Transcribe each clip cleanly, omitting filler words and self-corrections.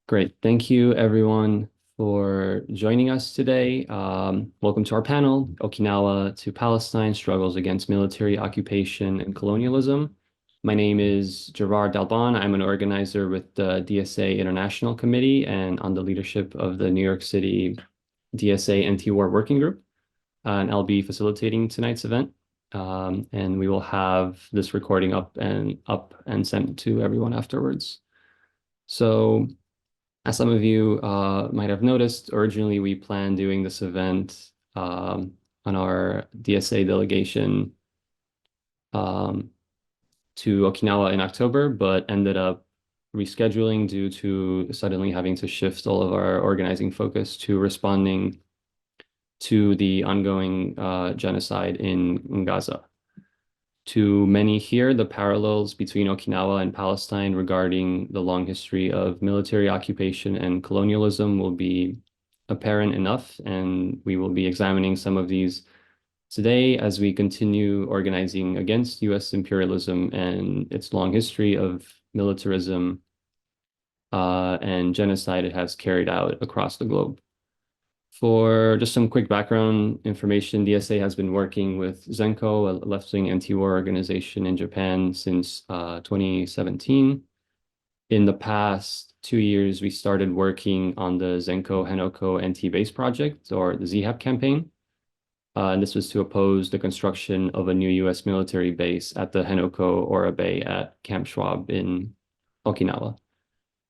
Great. Thank you, everyone, for joining us today. Welcome to our panel, Okinawa to Palestine, Struggles Against Military Occupation and Colonialism. My name is Gerard Dalban. I'm an organizer with the DSA International Committee and on the leadership of the New York City DSA Anti-War Working Group. And I'll be facilitating tonight's event. And we will have this recording up and sent to everyone afterwards. So as some of you might have noticed, originally we planned doing this event on our DSA delegation um, to Okinawa in October, but ended up rescheduling due to suddenly having to shift all of our organizing focus to responding to the ongoing genocide in Gaza. To many here, the parallels between Okinawa and Palestine regarding the long history of military occupation and colonialism will be apparent enough, and we will be examining some of these today as we continue organizing against US imperialism and its long history of militarism and genocide it has carried out across the globe. For just some quick background information, DSA has been working with ZENKO, a left-wing anti-war organization in Japan, since 2017. In the past 2 years, we started working on the ZENKO Henoko anti-base project, or the ZHAP campaign. And this was to oppose the construction of a new US military base at the Henoko Ora Bay at Camp Schwab in Okinawa.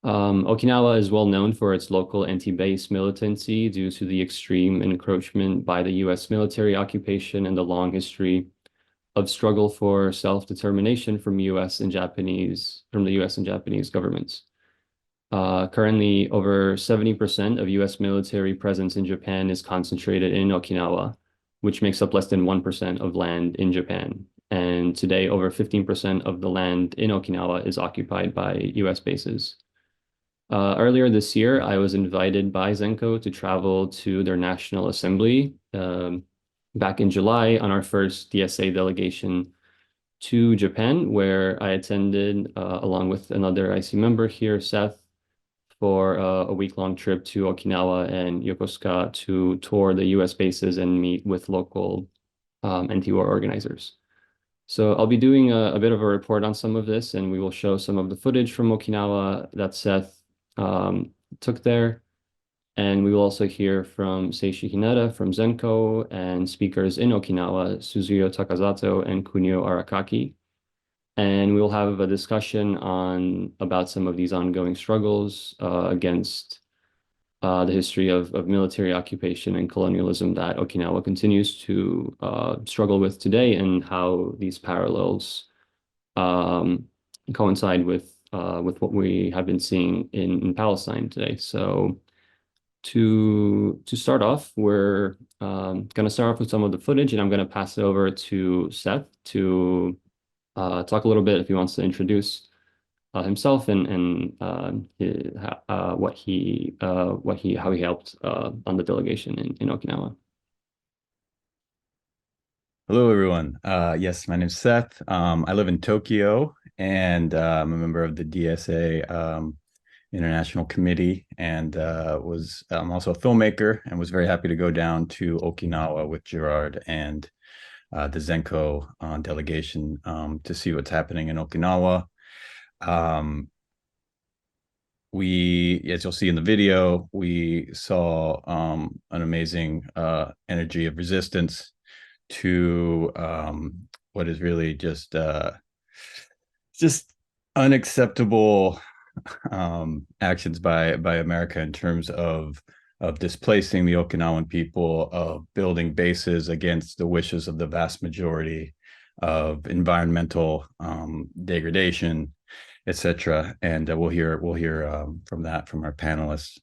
Okinawa is well known for its local anti-base militancy due to the extreme encroachment by the US military occupation and the long history of struggle for self-determination from the US and Japanese governments. Currently, over 70% of US military presence in Japan is concentrated in Okinawa, which makes up less than 1% of land in Japan. And today, over 15% of the land in Okinawa is occupied by US bases. Earlier this year, I was invited by ZENKO to travel to their National Assembly back in July on our first DSA delegation to Japan, where I attended along with another IC member here, Seth, for a week-long trip to Okinawa and Yokosuka to tour the US bases and meet with local anti-war organizers. So I'll be doing a bit of a report on some of this, and we will show some of the footage from Okinawa that Seth took there. And we will also hear from Seishi Hinada from ZENKO and speakers in Okinawa, Suzuyo Takazato and Kunio Arakaki. And we will have a discussion about some of these ongoing struggles against the history of military occupation and colonialism that Okinawa continues to struggle with today, and how these parallels coincide with what we have been seeing in Palestine today. So to start off, we're going to start off with some of the footage, and I'm going to pass it over to Seth to talk a little bit if he wants to introduce himself and how he helped on the delegation in Okinawa. Hello, everyone. Yes, my name's Seth. I live in Tokyo, and I'm a member of the DSA International Committee, and I'm also a filmmaker, and was very happy to go down to Okinawa with Gerard and the ZENKO delegation to see what's happening in Okinawa. As you'll see in the video, we saw an amazing energy of resistance to what is really just unacceptable actions by America in terms of displacing the Okinawan people, of building bases against the wishes of the vast majority, of environmental degradation, etc. And we'll hear from our panelists.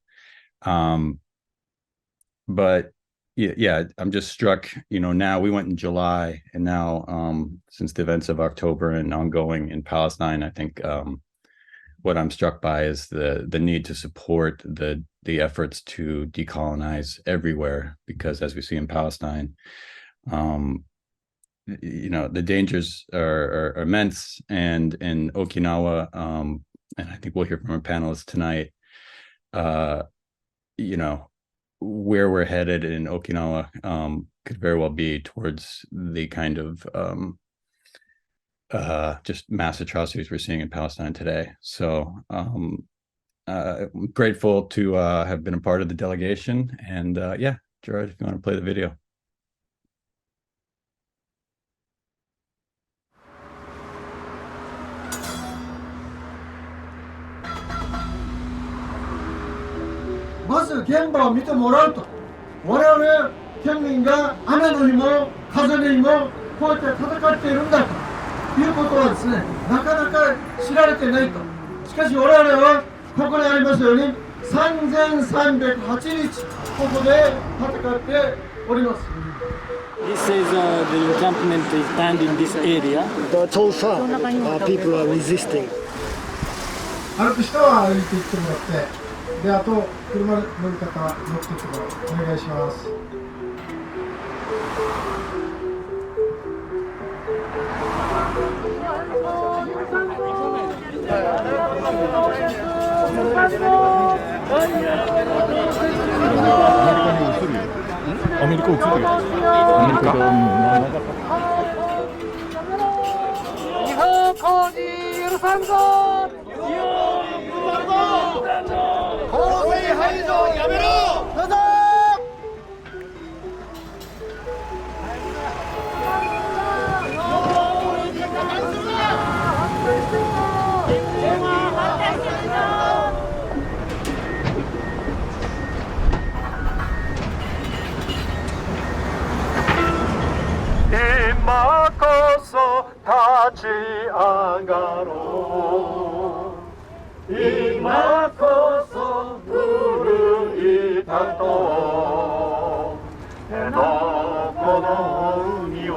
But yeah, I'm just struck, now we went in July, and now since the events of October and ongoing in Palestine, I think what I'm struck by is the need to support the efforts to decolonize everywhere, because as we see in Palestine, the dangers are immense, and in Okinawa, and I think we'll hear from our panelists tonight, you know, where we're headed in Okinawa could very well be towards the kind of just mass atrocities we're seeing in Palestine today. So I'm grateful to have been a part of the delegation. And yeah, Gerard, if you want to play the video.まず現場を見てもらうと、我々県民が雨の日も風の日もこうやって戦っているんだということはですね、なかなか知られてないと。しかし我々はここにありますように3308日ここで戦っております。This is the encampment is planned in this area. But so far, people are resisting. 歩く人は歩いていってもらって、であと車乗る方乗っていってもらう。お願いします。アメリカ映るよ。アメリカ。日本工事許さんぞ。洪水排除やめろ。どうぞ。今こそ立ち上がろう。今こそ奮い立とう。辺野古の海を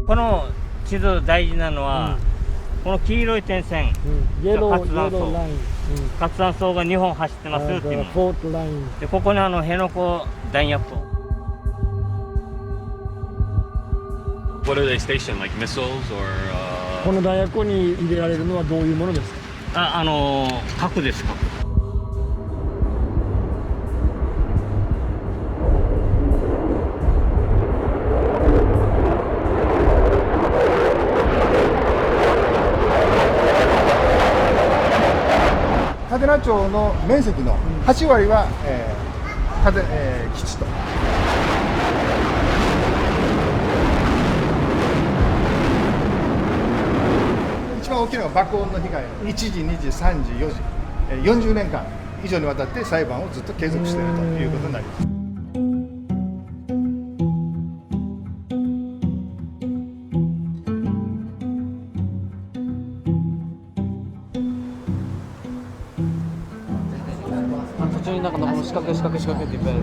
この地図大事なのは、この黄色い点線、活断層、活断層が2本走ってますっていうもので、ここに辺野古弾薬庫。What are they stationed? Like missiles or? この弾薬庫に入れられるのはどういうものですか？核です、核。嘉手納町の面積の8割は、基地と。一番大きなのが爆音の被害の1時、2時、3時、4時、40年間以上にわたって裁判をずっと継続しているということになります。途中になんか四角い四角い四角いっていっぱいある。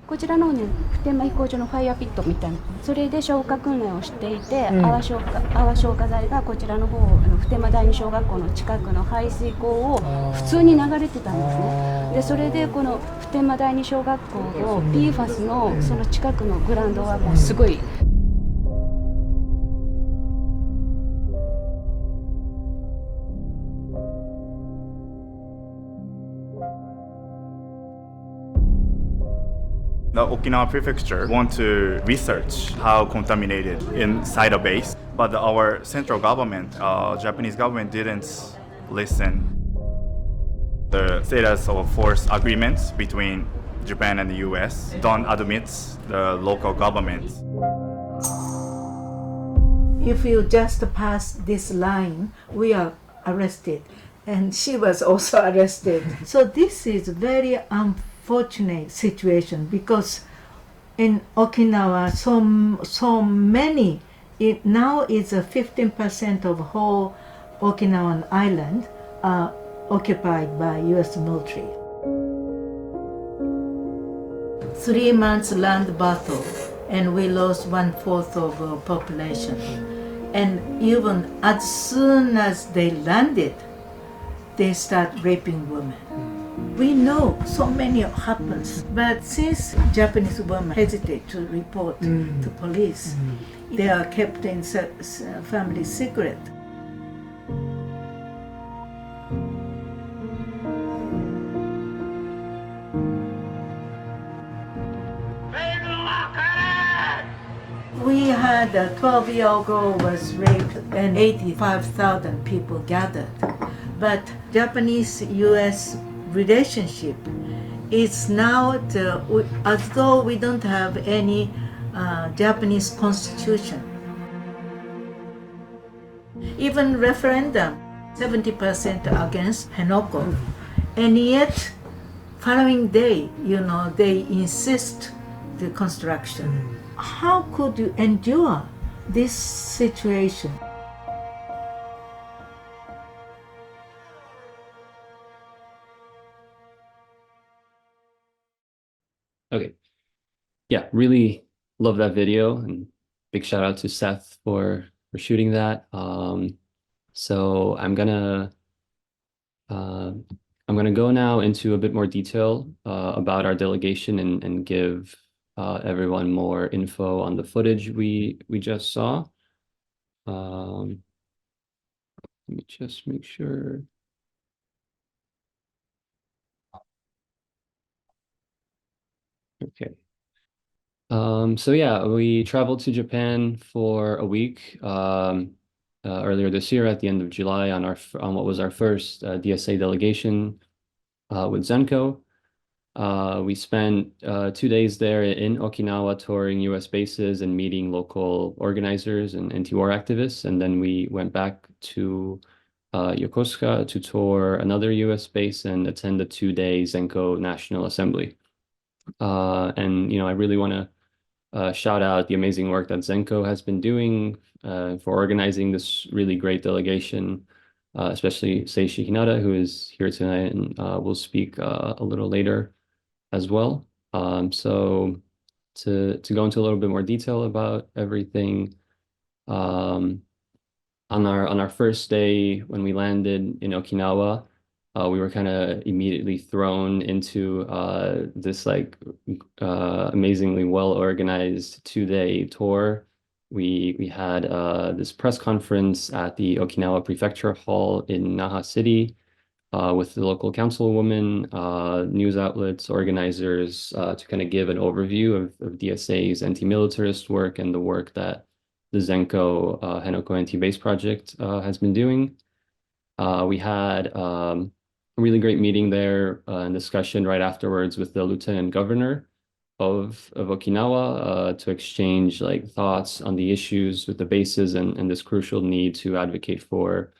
こちらの方に普天間飛行場のファイヤーピットみたいな、それで消火訓練をしていて、泡消火剤がこちらの方、普天間第二小学校の近くの排水溝を普通に流れてたんですね。でそれでこの普天間第二小学校の PFAS のその近くのグラウンドはもうすごい。The Okinawa prefecture want to research how contaminated inside a base, but our central government, Japanese government didn't listen. The status of force agreements between Japan and the US don't admit the local governments. If you just pass this line, we are arrested. And she was also arrested. So this is very unfortunate situation because in Okinawa, so many, now it's 15% of whole Okinawan island are occupied by US military. 3 months land battle, and we lost 1/4 of our population. And even as soon as they landed, they start raping women. We know so many happens, but since Japanese women hesitate to report to police, they are kept in family secret. We had a 12-year-old girl was raped and 85,000 people gathered. But Japanese-US relationship is now as though we don't have any Japanese constitution. Even referendum, 70% against Henoko. And yet, following day, they insist the construction. How could you endure this situation? Okay. Yeah, really love that video, and big shout out to Seth for shooting that. So I'm gonna go now into a bit more detail about our delegation and give everyone more info on the footage we just saw. Let me just make sure. Okay. So yeah, we traveled to Japan for a week earlier this year at the end of July on what was our first DSA delegation with ZENKO. We spent 2 days there in Okinawa touring US bases and meeting local organizers and anti-war activists. And then we went back to Yokosuka to tour another US base and attend the 2-day ZENKO National Assembly. And I really want to shout out the amazing work that ZENKO has been doing for organizing this really great delegation, especially Seishi Hinada, who is here tonight and will speak a little later as well. So to go into a little bit more detail about everything, on our first day when we landed in Okinawa, we were kind of immediately thrown into this amazingly well-organized 2-day tour. We had this press conference at the Okinawa Prefecture Hall in Naha City with the local councilwoman, news outlets, organizers to kind of give an overview of DSA's anti-militarist work and the work that the ZENKO Henoko Anti-Base Project has been doing. We had a really great meeting there and discussion right afterwards with the lieutenant governor of Okinawa to exchange thoughts on the issues with the bases and this crucial need to advocate for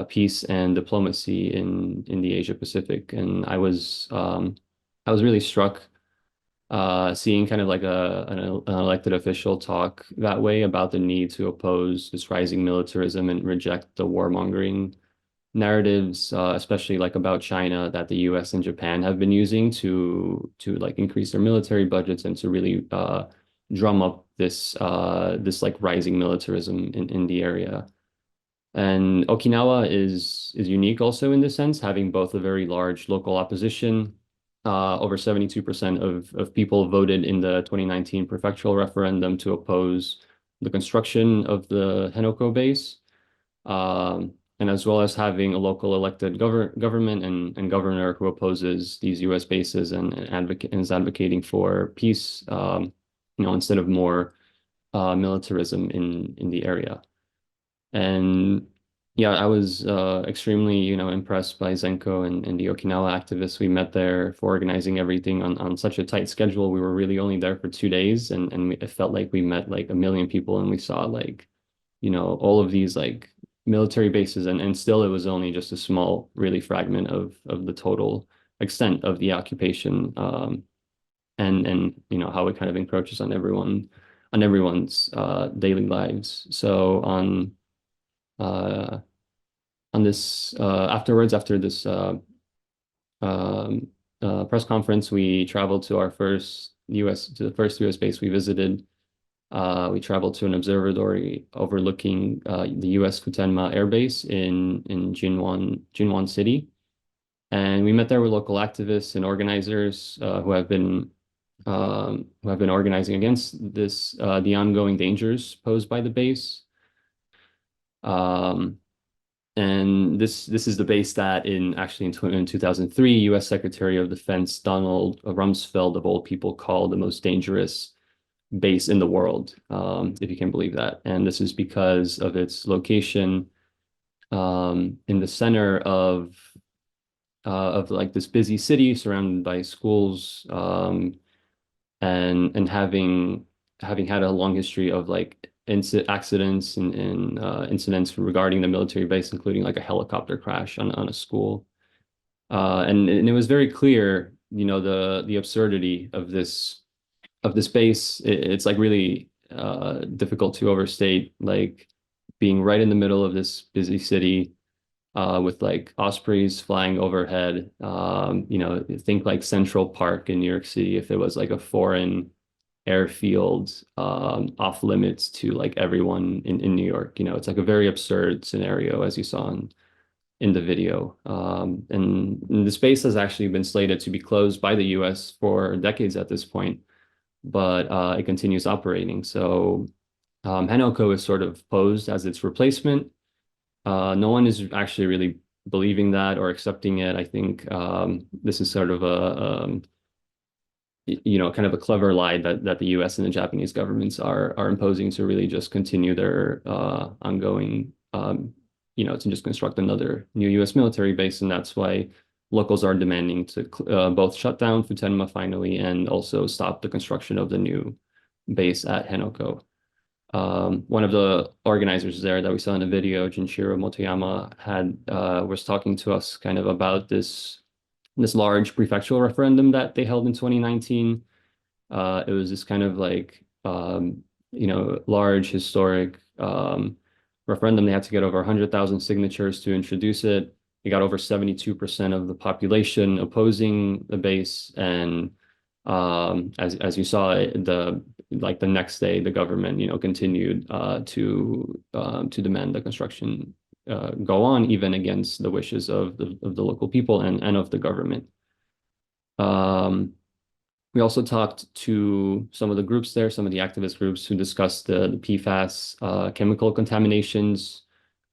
peace and diplomacy in the Asia Pacific. And I was really struck seeing kind of an elected official talk that way about the need to oppose this rising militarism and reject the warmongering narratives, especially about China, that the US and Japan have been using to increase their military budgets and to really drum up this rising militarism in the area. And Okinawa is unique also in this sense, having both a very large local opposition. Over 72% of people voted in the 2019 prefectural referendum to oppose the construction of the Henoko base. And as well as having a local elected government and governor who opposes these US bases and is advocating for peace, instead of more militarism in the area. And yeah, I was extremely, impressed by ZENKO and the Okinawa activists we met there for organizing everything on such a tight schedule. We were really only there for 2 days, and it felt like we met like a million people, and we saw like, all of these like military bases, and still it was only just a small, really fragment of the total extent of the occupation, and how it kind of encroaches on everyone's daily lives. So uh, on this afterwards, after this press conference, we traveled to the first US base we visited. We traveled to an observatory overlooking the US Futenma Air Base in Jinwon City. And we met there with local activists and organizers who have been organizing against the ongoing dangers posed by the base. And this is the base that in 2003, U.S. Secretary of Defense Donald Rumsfeld of all people called the most dangerous base in the world, if you can believe that. And this is because of its location in the center of like this busy city surrounded by schools, and having had a long history of like accidents and incidents regarding the military base, including like a helicopter crash on a school. And it was very clear, the absurdity of this base. It's like really difficult to overstate, like being right in the middle of this busy city, with like ospreys flying overhead. Think like Central Park in New York City if it was like a foreign airfield, off limits to like everyone in New York. It's like a very absurd scenario, as you saw in the video. And the space has actually been slated to be closed by the US for decades at this point, but it continues operating. So Henoko is sort of posed as its replacement. No one is actually really believing that or accepting it. I think this is sort of kind of a clever lie that the U.S. and the Japanese governments are imposing to really just continue their ongoing, to just construct another new U.S. military base, and that's why locals are demanding to both shut down Futenma finally and also stop the construction of the new base at Henoko. One of the organizers there that we saw in the video, Junichiro Motoyama, was talking to us kind of about this large prefectural referendum that they held in 2019. It was this kind of like large historic referendum. They had to get over 100,000 signatures to introduce it. They got over 72% of the population opposing the base, and as you saw, the next day, the government, continued to demand the construction go on, even against the wishes of the local people and of the government. We also talked to some of the groups there, some of the activist groups who discussed the PFAS chemical contaminations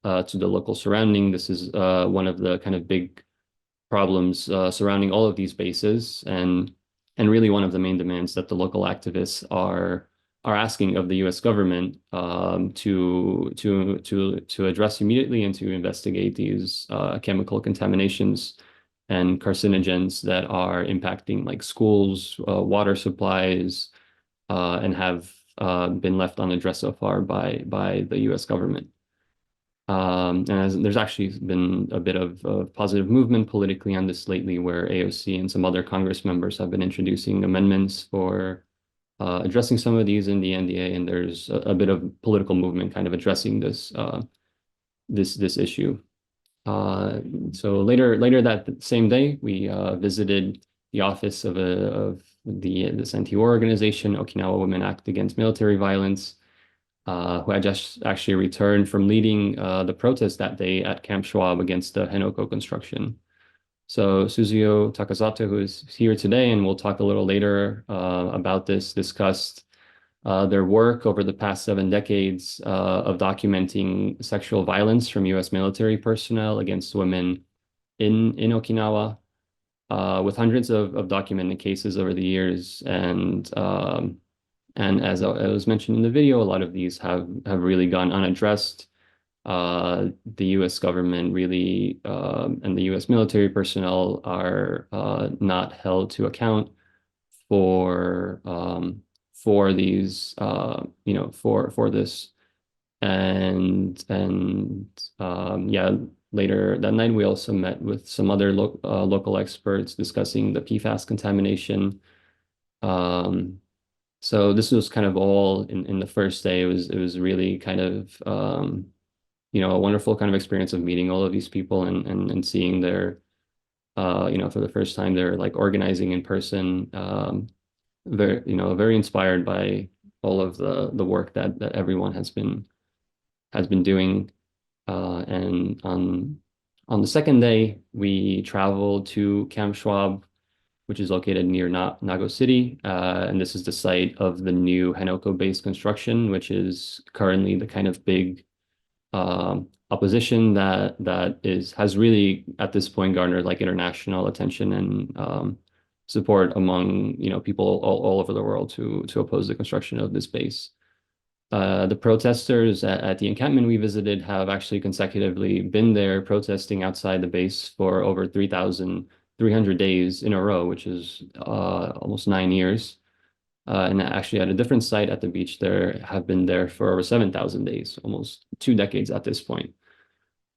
to the local surrounding. This is one of the kind of big problems surrounding all of these bases, and really one of the main demands that the local activists are asking of the U.S. government to address immediately and to investigate these chemical contaminations and carcinogens that are impacting like schools, water supplies, and have been left unaddressed so far by the U.S. government. And there's actually been a bit of positive movement politically on this lately, where AOC and some other Congress members have been introducing amendments for addressing some of these in the NDA, and there's a bit of political movement kind of addressing this issue. So later that same day, we visited the office of this anti-war organization, Okinawa Women Act Against Military Violence, who had just actually returned from leading the protest that day at Camp Schwab against the Henoko construction. So Suzuyo Takazato, who is here today, and we'll talk a little later about this, discussed their work over the past 7 decades of documenting sexual violence from U.S. military personnel against women in Okinawa, with hundreds of documented cases over the years. And as I was mentioned in the video, a lot of these have really gone unaddressed. the U.S. government really and the U.S. military personnel are not held to account for these for this. And yeah, later that night we also met with some other local experts discussing the PFAS contamination. So this was kind of all in the first day. It was really kind of a wonderful kind of experience of meeting all of these people and seeing their for the first time they're like organizing in person. Very inspired by all of the work that everyone has been doing. And on the second day, we traveled to Camp Schwab, which is located near Nago City. And this is the site of the new Henoko-based construction, which is currently the kind of big opposition that has really at this point garnered like international attention and support among people all over the world to oppose the construction of this base. The protesters at the encampment we visited have actually consecutively been there protesting outside the base for over 3,300 days in a row, which is almost 9 years. And actually at a different site at the beach, there have been there for over 7,000 days, almost 2 decades at this point.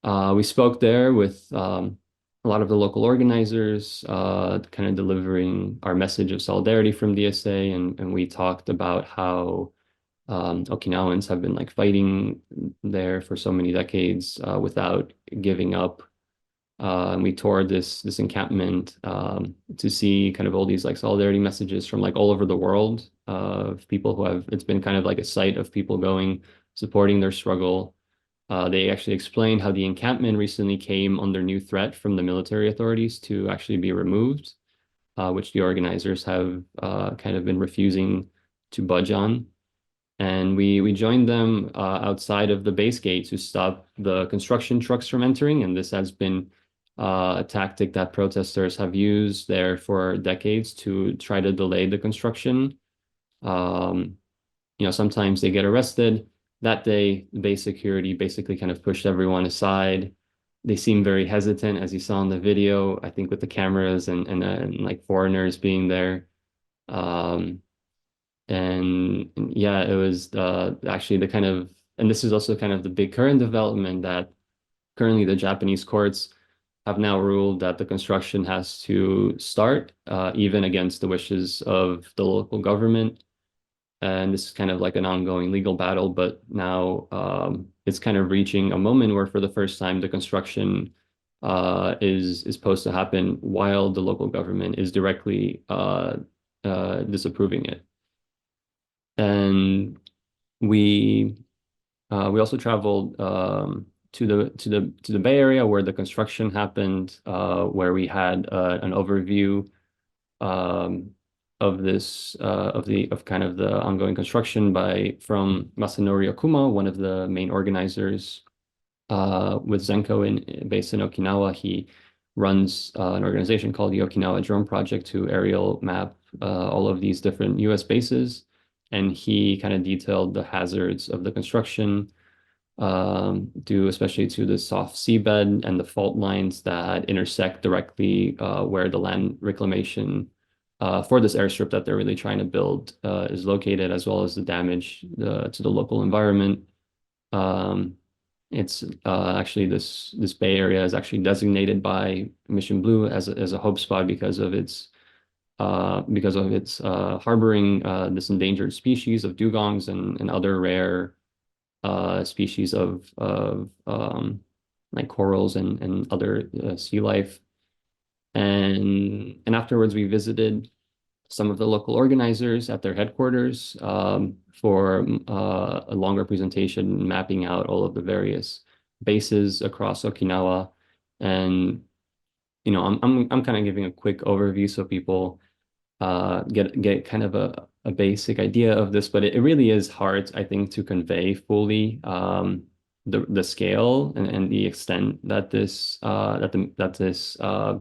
We spoke there with a lot of the local organizers, kind of delivering our message of solidarity from DSA, and we talked about how Okinawans have been like fighting there for so many decades without giving up. And we toured this encampment to see kind of all these like solidarity messages from like all over the world of people who have, it's been kind of like a site of people going, supporting their struggle. They actually explained how the encampment recently came under new threat from the military authorities to actually be removed, which the organizers have kind of been refusing to budge on. And we joined them outside of the base gate to stop the construction trucks from entering. And this has been a tactic that protesters have used there for decades to try to delay the construction. Sometimes they get arrested. That day, the base security basically kind of pushed everyone aside. They seem very hesitant, as you saw in the video, I think with the cameras and like foreigners being there. And yeah, it was actually the kind of, and this is also kind of the big current development that currently the Japanese courts have now ruled that the construction has to start, even against the wishes of the local government. And this is kind of like an ongoing legal battle, but now it's kind of reaching a moment where for the first time the construction is supposed to happen while the local government is directly disapproving it. And we also traveled to the Bay Area where the construction happened, where we had an overview of this of kind of the ongoing construction from Masanori Okuma, one of the main organizers with ZENKO based in Okinawa. He runs an organization called the Okinawa Drone Project to aerial map all of these different US bases. And he kind of detailed the hazards of the construction, due especially to the soft seabed and the fault lines that intersect directly where the land reclamation for this airstrip that they're really trying to build is located, as well as the damage to the local environment. It's actually this Bay Area is actually designated by Mission Blue as a hope spot because of its harboring this endangered species of dugongs and other rare species of like corals and other sea life. And afterwards, we visited some of the local organizers at their headquarters for a longer presentation mapping out all of the various bases across Okinawa. And I'm kind of giving a quick overview so people get kind of a basic idea of this, but it really is hard, I think, to convey fully the scale and the extent that this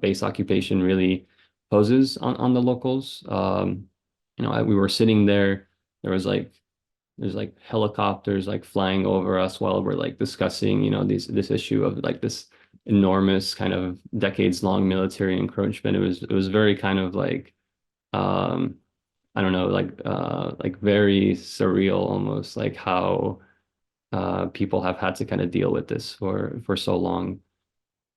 base occupation really poses on the locals. We were sitting there. There was like there's like helicopters like flying over us while we're like discussing, you know, this issue of like this enormous kind of decades long military encroachment. It was very kind of like I don't know, like very surreal almost, like how people have had to kind of deal with this for so long.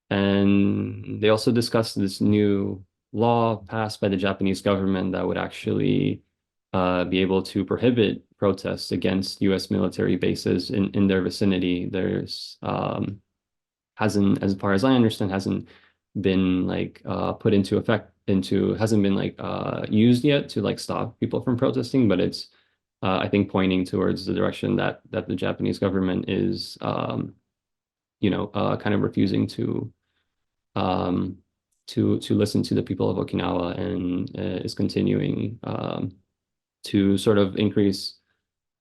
And they also discussed this new law passed by the Japanese government that would actually be able to prohibit protests against U.S. military bases in their vicinity. There's hasn't, as far as I understand, hasn't been like put into effect hasn't been like used yet to like stop people from protesting, but it's I think pointing towards the direction that the Japanese government is kind of refusing um, to listen to the people of Okinawa, and is continuing to sort of increase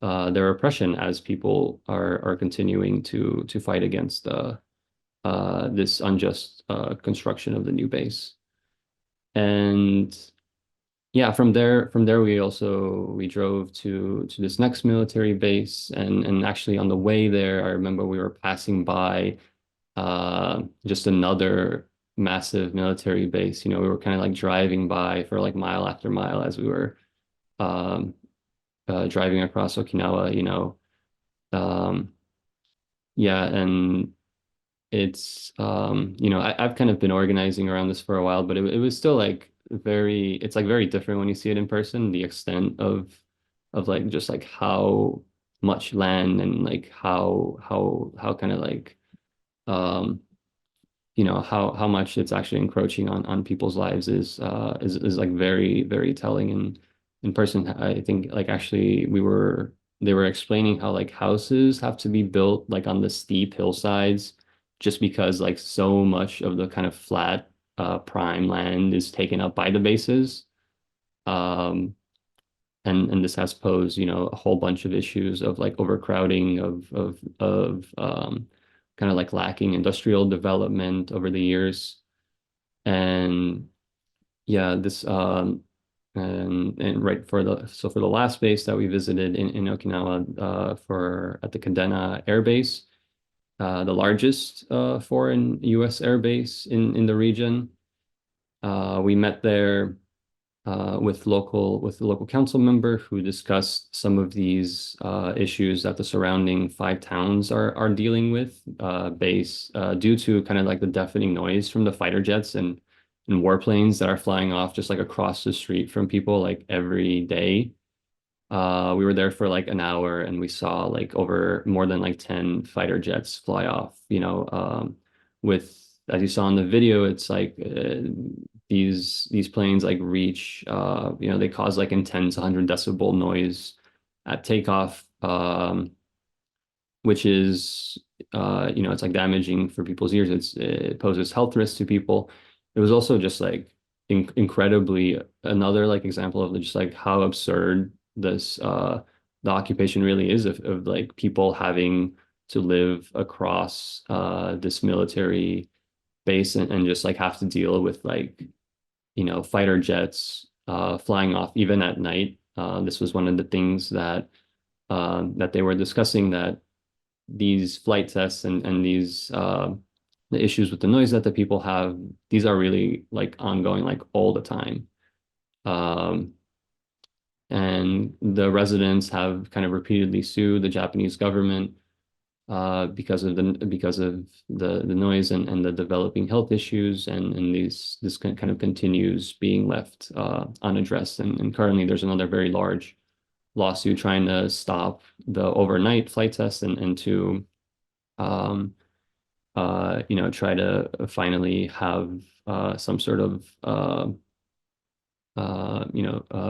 their oppression as people are continuing to fight against this unjust construction of the new base. And yeah, from there we drove to this next military base, and actually on the way there, I remember we were passing by just another massive military base. You know, we were kind of like driving by for like mile after mile as we were um, driving across Okinawa, you know. Yeah, and it's I've kind of been organizing around this for a while, but it was still like it's like very different when you see it in person, the extent of like just like how much land and like how kind of like um how much it's actually encroaching on people's lives is like very, very telling. And in person, I think like actually they were explaining how like houses have to be built like on the steep hillsides just because like so much of the kind of flat prime land is taken up by the bases. Um, and this has posed, you know, a whole bunch of issues of like overcrowding of kind of like lacking industrial development over the years. And yeah, this and right for the last base that we visited in Okinawa for at the Kadena Air Base, the largest foreign U.S. air base in the region. We met there with the local council member who discussed some of these issues that the surrounding 5 towns are dealing with due to kind of like the deafening noise from the fighter jets and warplanes that are flying off just like across the street from people like every day. We were there for like an hour and we saw like over more than like 10 fighter jets fly off, you know, with, as you saw in the video, it's like these planes like reach, they cause like intense 100 decibel noise at takeoff, which is, it's like damaging for people's ears. It poses health risks to people. It was also just like incredibly another like example of just like how absurd the occupation really is of like people having to live across this military base and just like have to deal with like, you know, fighter jets flying off even at night. This was one of the things that they were discussing, that these flight tests and these the issues with the noise that the people have, these are really like ongoing like all the time. And the residents have kind of repeatedly sued the Japanese government because of the noise and the developing health issues, and this kind of continues being left unaddressed. And currently there's another very large lawsuit trying to stop the overnight flight tests and to try to finally have some sort of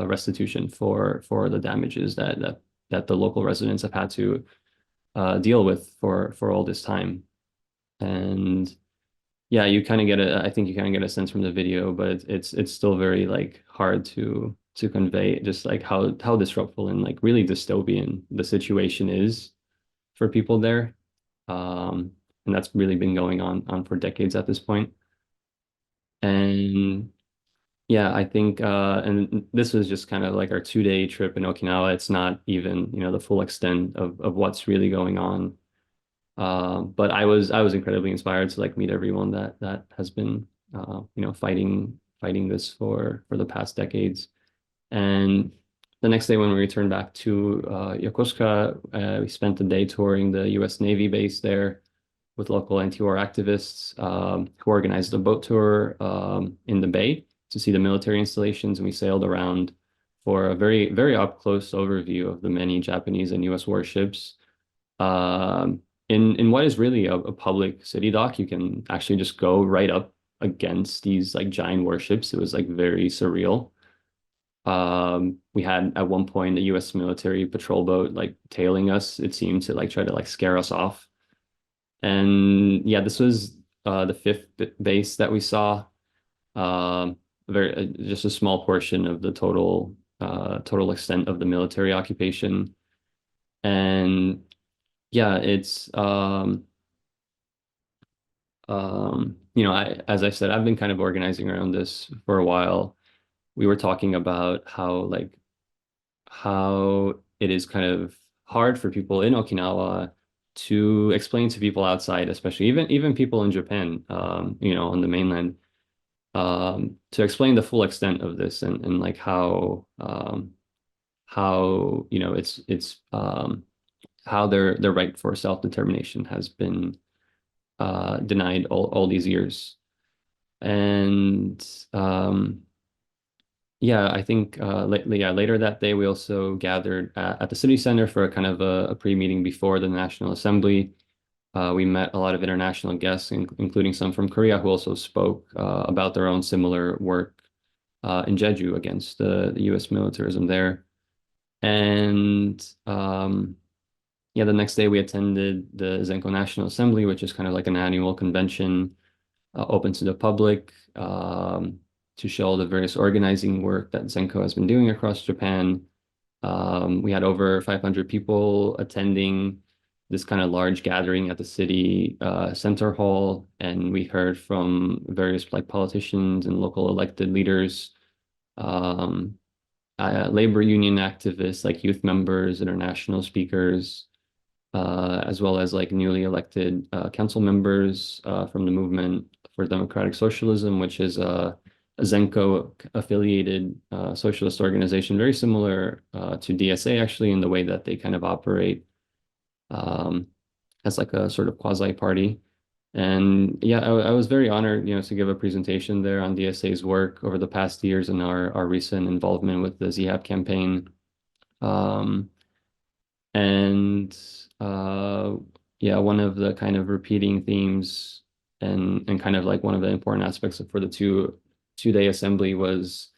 restitution for the damages that the local residents have had to deal with for all this time. And yeah, I think you kind of get a sense from the video, but it's still very like hard to convey just like how disruptful and like really dystopian the situation is for people there. And that's really been going on for decades at this point. And Yeah, I think, and this was just kind of like our 2-day trip in Okinawa. It's not even, the full extent of what's really going on. But I was incredibly inspired to like meet everyone that has been, fighting this for the past decades. And the next day when we returned back to Yokosuka, we spent the day touring the U.S. Navy base there with local anti-war activists who organized a boat tour in the bay to see the military installations. And we sailed around for a very, very up-close overview of the many Japanese and U.S. warships. In what is really a public city dock, you can actually just go right up against these like giant warships. It was like very surreal. We had at one point a U.S. military patrol boat like tailing us. It seemed to like try to like scare us off. And yeah, this was the fifth base that we saw. Very just a small portion of the total extent of the military occupation. And yeah, it's as I said, I've been kind of organizing around this for a while. We were talking about how it is kind of hard for people in Okinawa to explain to people outside, especially even people in Japan, on the mainland, to explain the full extent of this and like how how their right for self-determination has been denied all these years. And yeah, I think later that day we also gathered at the city center for a kind of a pre-meeting before the National Assembly. We met a lot of international guests, including some from Korea, who also spoke about their own similar work in Jeju against the U.S. militarism there. And yeah, the next day we attended the ZENKO National Assembly, which is kind of like an annual convention open to the public to show the various organizing work that ZENKO has been doing across Japan. We had over 500 people attending this kind of large gathering at the city center hall, and we heard from various like politicians and local elected leaders, labor union activists, like youth members, international speakers, as well as like newly elected council members from the Movement for Democratic Socialism, which is a ZENKO affiliated socialist organization, very similar to DSA actually in the way that they kind of operate as like a sort of quasi party. And yeah, I was very honored, to give a presentation there on DSA's work over the past years and our recent involvement with the ZHAP campaign. And yeah, one of the kind of repeating themes and kind of like one of the important aspects for the two-day assembly was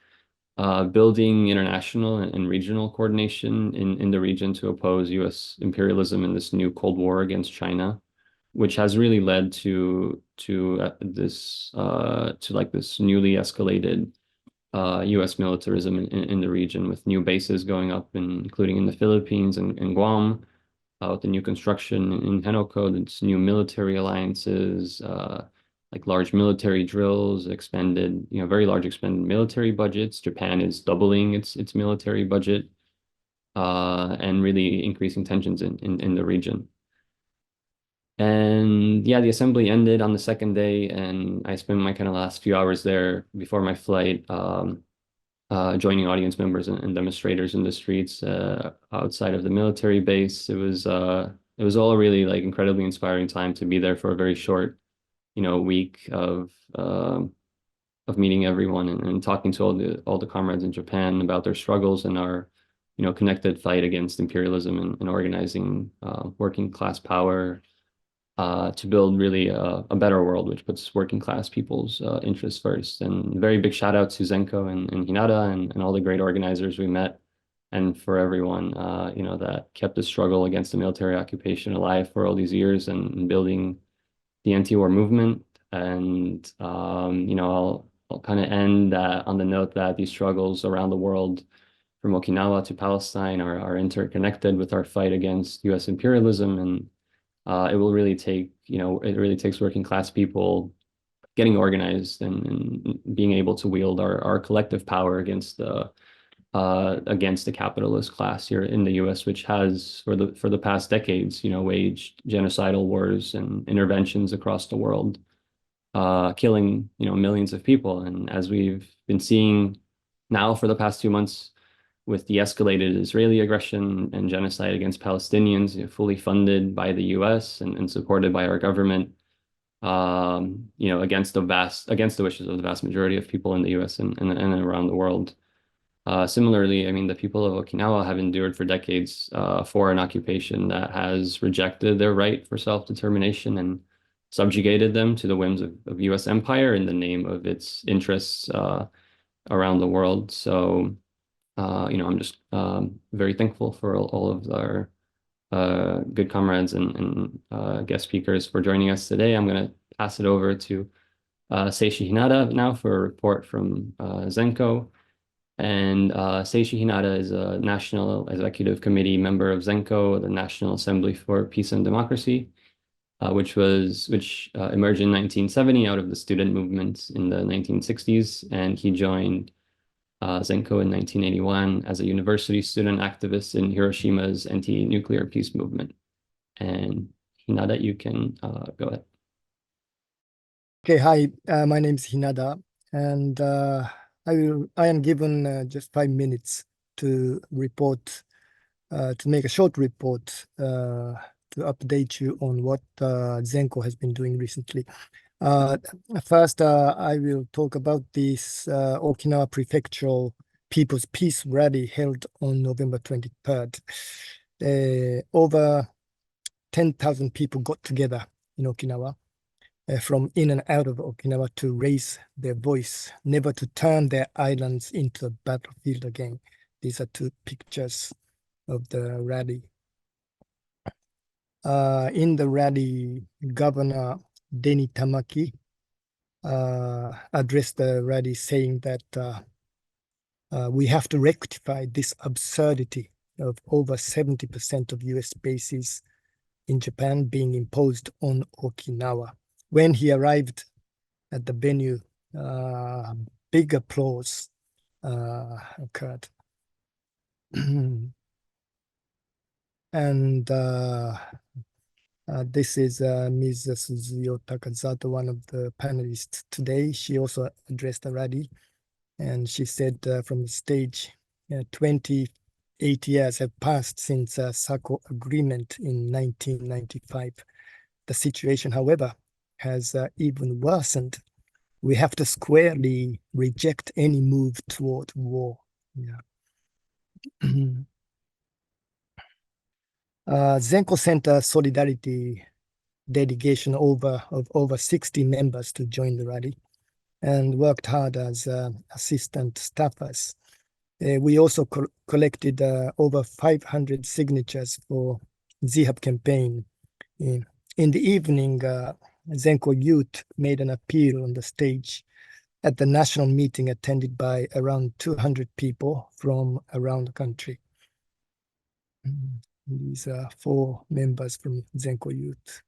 building international and regional coordination in the region to oppose U.S. imperialism in this new Cold War against China, which has really led to this newly escalated U.S. militarism in the region, with new bases going up, including in the Philippines and Guam, with the new construction in Henoko, it's new military alliances, like large military drills, very large expanded military budgets. Japan is doubling its military budget, and really increasing tensions in the region. And yeah, the assembly ended on the second day, and I spent my kind of last few hours there before my flight, joining audience members and demonstrators in the streets outside of the military base. It was all really like incredibly inspiring time to be there for a very short, week of meeting everyone and talking to all the comrades in Japan about their struggles and our, connected fight against imperialism and organizing working class power to build really a better world, which puts working class people's interests first. And very big shout out to ZENKO and Hinada and all the great organizers we met, and for everyone, that kept the struggle against the military occupation alive for all these years and building the anti-war movement. And, I'll kind of end on the note that these struggles around the world, from Okinawa to Palestine, are interconnected with our fight against U.S. imperialism. And it will really take, it really takes working class people getting organized and being able to wield our collective power against the capitalist class here in the U.S., which has for the past decades, waged genocidal wars and interventions across the world, killing millions of people. And as we've been seeing now for the past 2 months, with the escalated Israeli aggression and genocide against Palestinians, fully funded by the U.S. and supported by our government, against the wishes of the vast majority of people in the U.S. and around the world. Similarly, I mean, the people of Okinawa have endured for decades foreign occupation that has rejected their right for self-determination and subjugated them to the whims of U.S. empire in the name of its interests around the world. So, I'm just very thankful for all of our good comrades and guest speakers for joining us today. I'm going to pass it over to Seishi Hinada now for a report from ZENKO. And Seishi Hinada is a National Executive Committee member of ZENKO, the National Assembly for Peace and Democracy, which emerged in 1970 out of the student movement in the 1960s. And he joined ZENKO in 1981 as a university student activist in Hiroshima's anti-nuclear peace movement. And Hinada, you can go ahead. Okay, hi, my name is Hinada, and I am given just 5 minutes to report, to make a short report to update you on what ZENKO has been doing recently. First, I will talk about this Okinawa Prefectural People's Peace Rally held on November 23rd. Over 10,000 people got together in Okinawa from in and out of Okinawa to raise their voice, never to turn their islands into a battlefield again. These are 2 pictures of the rally. In the rally, Governor Deni Tamaki addressed the rally saying that we have to rectify this absurdity of over 70% of US bases in Japan being imposed on Okinawa. When he arrived at the venue, big applause occurred. And this is Ms. Suzuyo Takazato, one of the panelists today. She also addressed the rally, and she said from the stage, 28 years have passed since SACO agreement in 1995. The situation, however, has even worsened. We have to squarely reject any move toward war. Yeah. ZENKO sent a solidarity delegation of over 60 members to join the rally and worked hard as assistant staffers. We also collected over 500 signatures for ZHAP campaign. In the evening, ZENKO youth made an appeal on the stage at the national meeting attended by around 200 people from around the country. These are 4 members from ZENKO youth.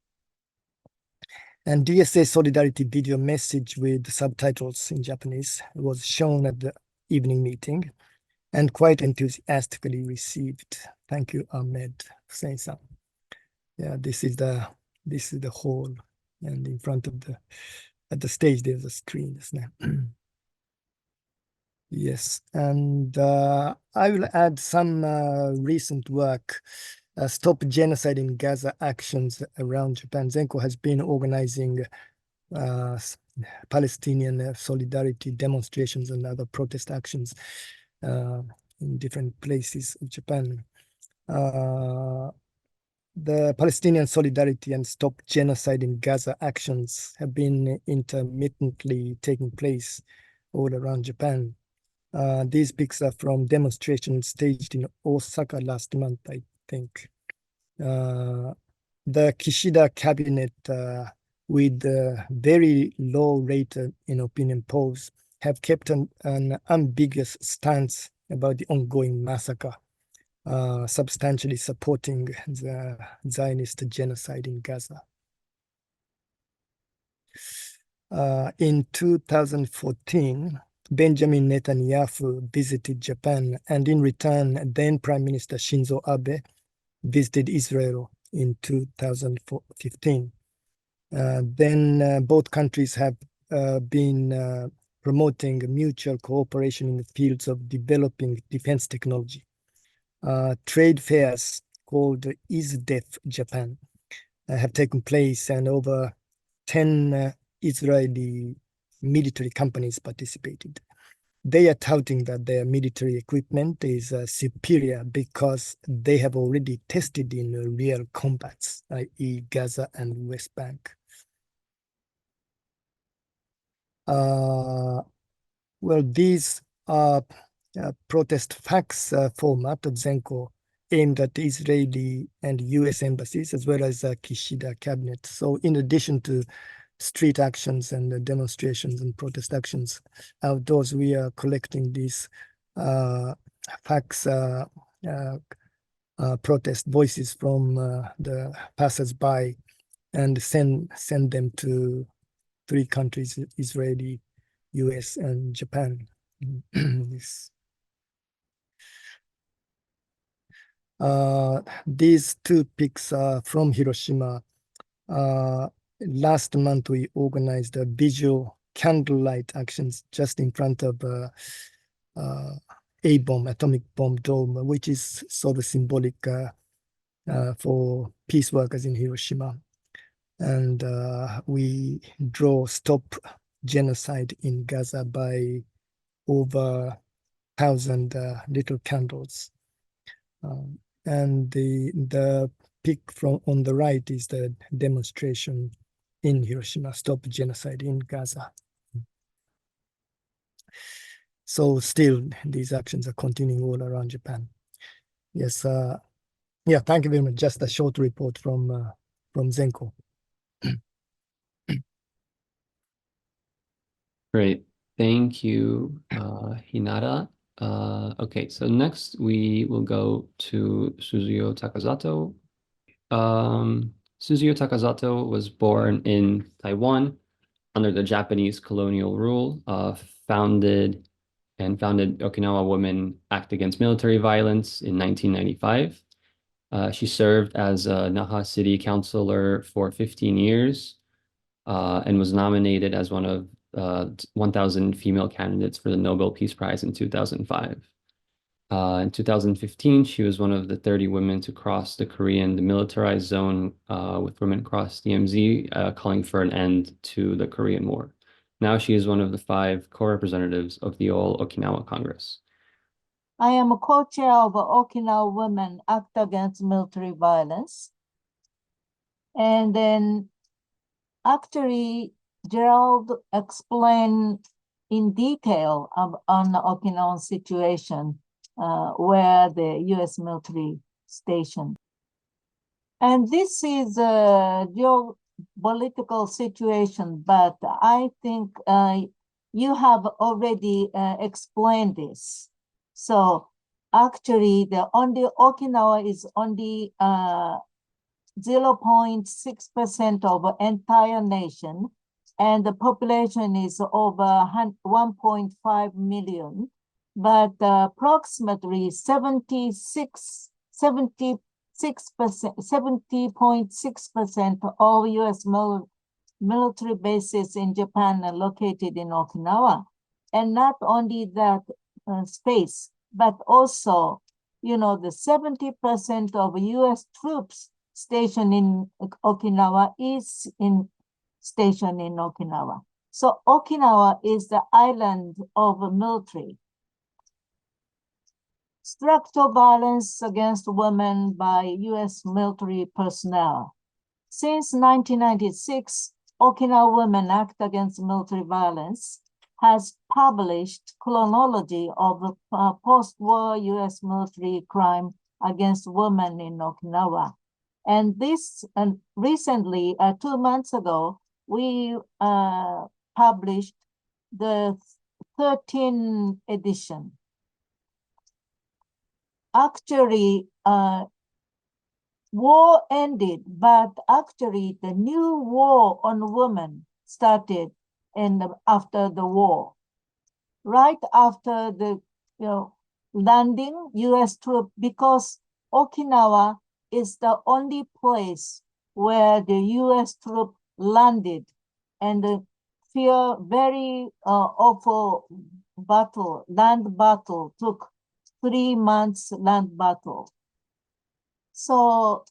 And DSA Solidarity video message with subtitles in Japanese was shown at the evening meeting and quite enthusiastically received. Thank you, Ahmed Hussein-san. Yeah, this is the hall, and in front of at the stage there's a screen. Yes, and I will add some recent work. Stop Genocide in Gaza actions around Japan. ZENKO has been organizing Palestinian solidarity demonstrations and other protest actions in different places of Japan. The Palestinian solidarity and Stop Genocide in Gaza actions have been intermittently taking place all around Japan. These pics are from demonstrations staged in Osaka last month, I think. The Kishida cabinet, with a very low rate in opinion polls, have kept an ambiguous stance about the ongoing massacre, substantially supporting the Zionist genocide in Gaza. In 2014, Benjamin Netanyahu visited Japan, and in return, then Prime Minister Shinzo Abe visited Israel in 2015. Then both countries have been promoting mutual cooperation in the fields of developing defense technology. Trade fairs called ISDEF Japan have taken place, and over 10 Israeli military companies participated. They are touting that their military equipment is superior because they have already tested in real combats, i.e. Gaza and West Bank. Well, these are protest facts format of ZENKO aimed at Israeli and US embassies as well as Kishida cabinet. So in addition to street actions and demonstrations and protest actions outdoors, we are collecting these facts, protest voices from the passers-by and send them to 3 countries, Israeli, US, and Japan. These 2 pics are from Hiroshima. Last month, we organized a visual candlelight actions just in front of A-bomb, atomic bomb dome, which is sort of symbolic for peace workers in Hiroshima. And we draw Stop Genocide in Gaza by over 1,000 little candles. And the pic from on the right is the demonstration in Hiroshima, Stop Genocide in Gaza. So still, these actions are continuing all around Japan. Yes, yeah, thank you very much. Just a short report from ZENKO. Great. Thank you, Hinada. Okay, so next we will go to Suzuyo Takazato. Suzuyo Takazato was born in Taiwan under the Japanese colonial rule, founded Okinawa Women Act Against Military Violence in 1995. She served as a Naha city councilor for 15 years and was nominated as one of 1,000 female candidates for the Nobel Peace Prize in 2005. In 2015, she was one of the 30 women to cross the Korean demilitarized zone with Women Across DMZ, calling for an end to the Korean War. Now she is one of the 5 co-representatives of the All Okinawa Congress. I am a co-chair of Okinawa Women Act Against Military Violence. And then actually, Gerald explained in detail on the Okinawan situation where the U.S. military station. And this is a geopolitical situation, but I think you have already explained this. So actually, Okinawa is only 0.6% of entire nation, and the population is over 1.5 million. But approximately 70.6% of all U.S. military bases in Japan are located in Okinawa. And not only that space, but also, the 70% of U.S. troops stationed in Okinawa is stationed in Okinawa. So Okinawa is the island of military. Structural violence against women by U.S. military personnel. Since 1996, Okinawa Women Act Against Military Violence has published chronology of post-war U.S. military crime against women in Okinawa. And this, and recently, 2 months ago, we published the 13th edition. Actually, war ended, but actually the new war on women started after the war. Right after the landing, U.S. troop, because Okinawa is the only place where the U.S. troop landed, and the very awful battle, land battle, took 3 months land battle. So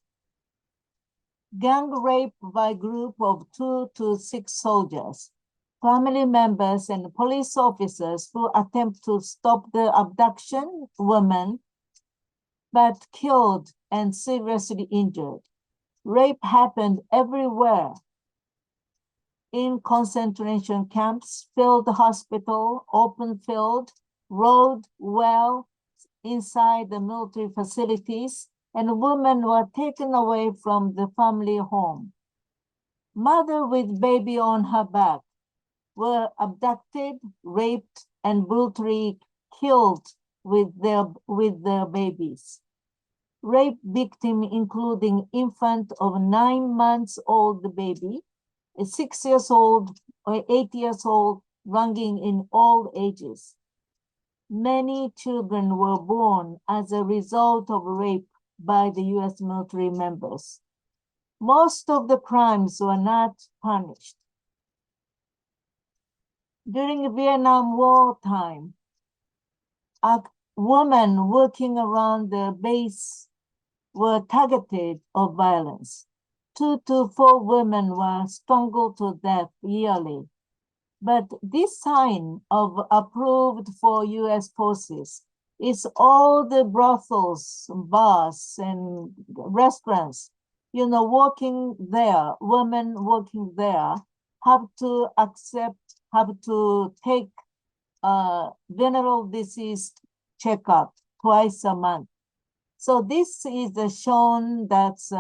gang rape by group of 2 to 6 soldiers, family members and police officers who attempt to stop the abduction women, but killed and seriously injured. Rape happened everywhere. In concentration camps, field hospital, open field, road, well, inside the military facilities, and women were taken away from the family home. Mother with baby on her back were abducted, raped, and brutally killed with their babies. Rape victim including infant of 9 months old baby, a 6 years old or 8 years old, ranging in all ages. Many children were born as a result of rape by the U.S. military members. Most of the crimes were not punished. During Vietnam War time, a woman working around the base were targeted of violence. 2 to 4 women were strangled to death yearly. But this sign of approved for U.S. forces is all the brothels, bars, and restaurants, working there, women working there have to take venereal disease checkup twice a month. So this is shown that's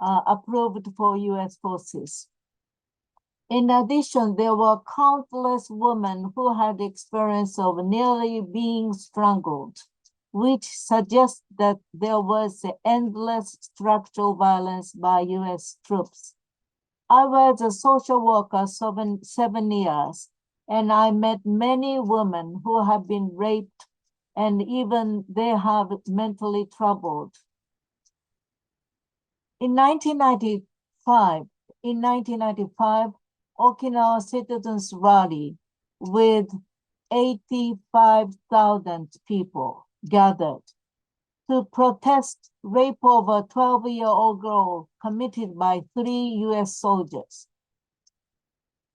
approved for U.S. forces. In addition, there were countless women who had experience of nearly being strangled, which suggests that there was endless structural violence by U.S. troops. I was a social worker 7 years, and I met many women who have been raped, and even they have mentally troubled. In 1995, Okinawa citizens rally with 85,000 people gathered to protest rape of a 12-year-old girl committed by 3 U.S. soldiers.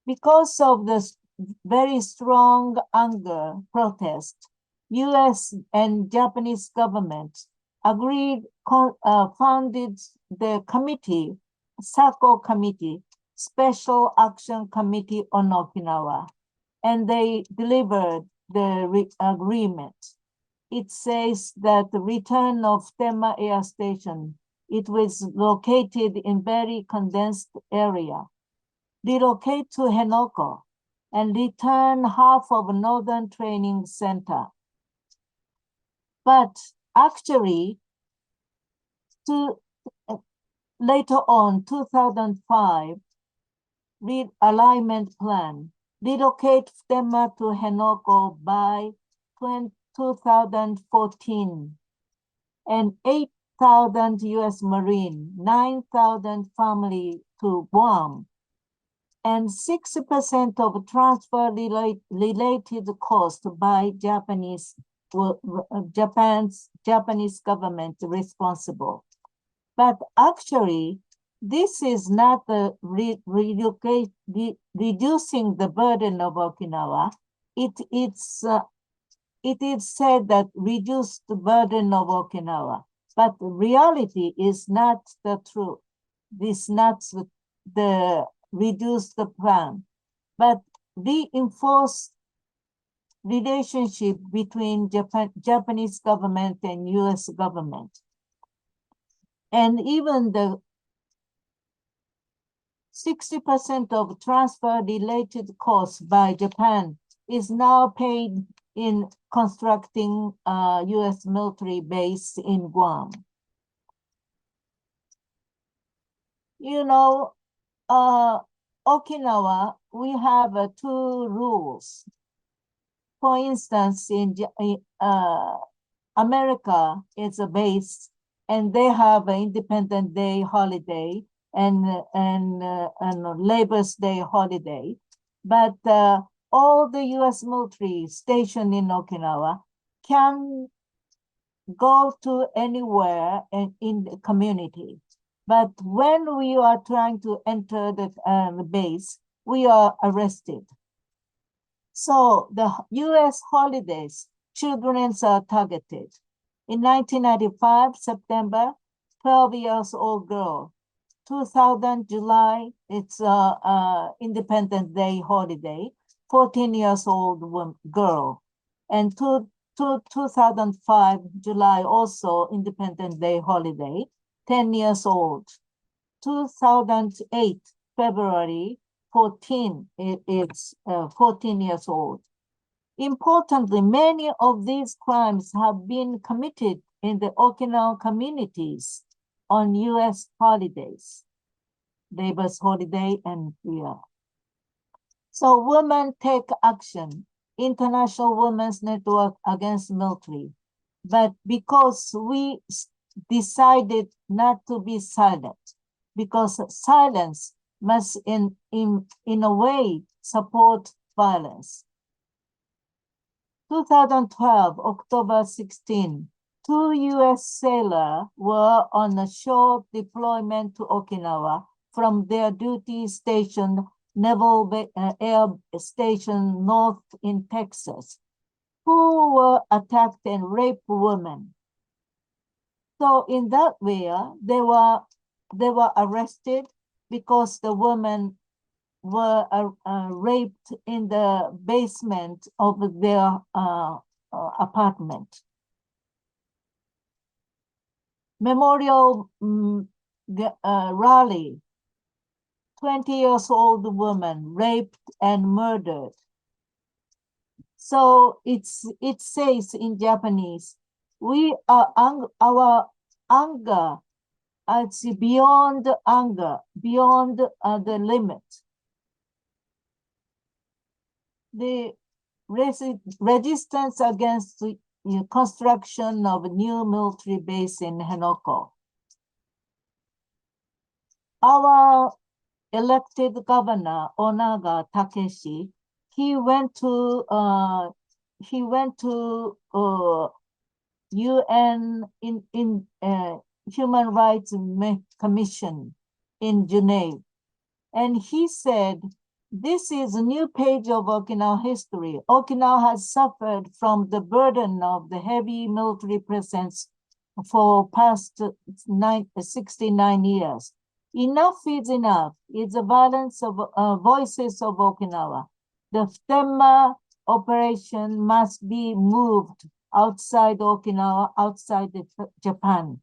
Because of this very strong anger protest, U.S. and Japanese government founded the committee, SACO committee, Special Action Committee on Okinawa, and they delivered the agreement. It says that the return of Tema Air Station, it was located in very condensed area, relocate to Henoko, and return half of Northern Training Center. But actually, later on, 2005, realignment plan, relocate Tema to Henoko by 2014, and 8,000 U.S. Marine, 9,000 family to Guam, and 60% of transfer related cost by Japanese government responsible. But actually, this is not reducing the burden of Okinawa. It is said that reduce the burden of Okinawa, but reality is not the truth. This is not the reduce the plan, but reinforce relationship between Japanese government and U.S. government. And even the 60% of transfer-related costs by Japan is now paid in constructing a U.S. military base in Guam. Okinawa, we have two rules. For instance, in America, it's a base, and they have an Independence Day holiday and Labor's Day holiday. But all the U.S. military stationed in Okinawa can go to anywhere in the community. But when we are trying to enter the base, we are arrested. So the U.S. holidays, children are targeted. In 1995, September, 12 years old girl. 2000, July, it's Independence Day holiday, 14 years old girl. And 2005, July, also Independence Day holiday, 10 years old. 2008, February 14, it's 14 years old. Importantly, many of these crimes have been committed in the Okinawa communities on U.S. holidays, Labor's holiday and year. So women take action, International Women's Network Against Military. But because we decided not to be silent, because silence must in a way support violence. 2012, October 16, 2 U.S. sailors were on a short deployment to Okinawa from their duty station, Naval Air Station North in Texas, who were attacked and raped women. So in that way, they were arrested because the women were raped in the basement of their apartment. Memorial rally, 20 years old woman raped and murdered. So it says in Japanese, our anger is beyond anger, beyond the limit. The resistance against the construction of a new military base in Henoko. Our elected governor, Onaga Takeshi, he went to UN Human Rights Commission in Geneva, and he said, "This is a new page of Okinawa history. Okinawa has suffered from the burden of the heavy military presence for past 69 years. Enough is enough. It's the violence of voices of Okinawa. The Phtemma operation must be moved outside Okinawa, outside Japan.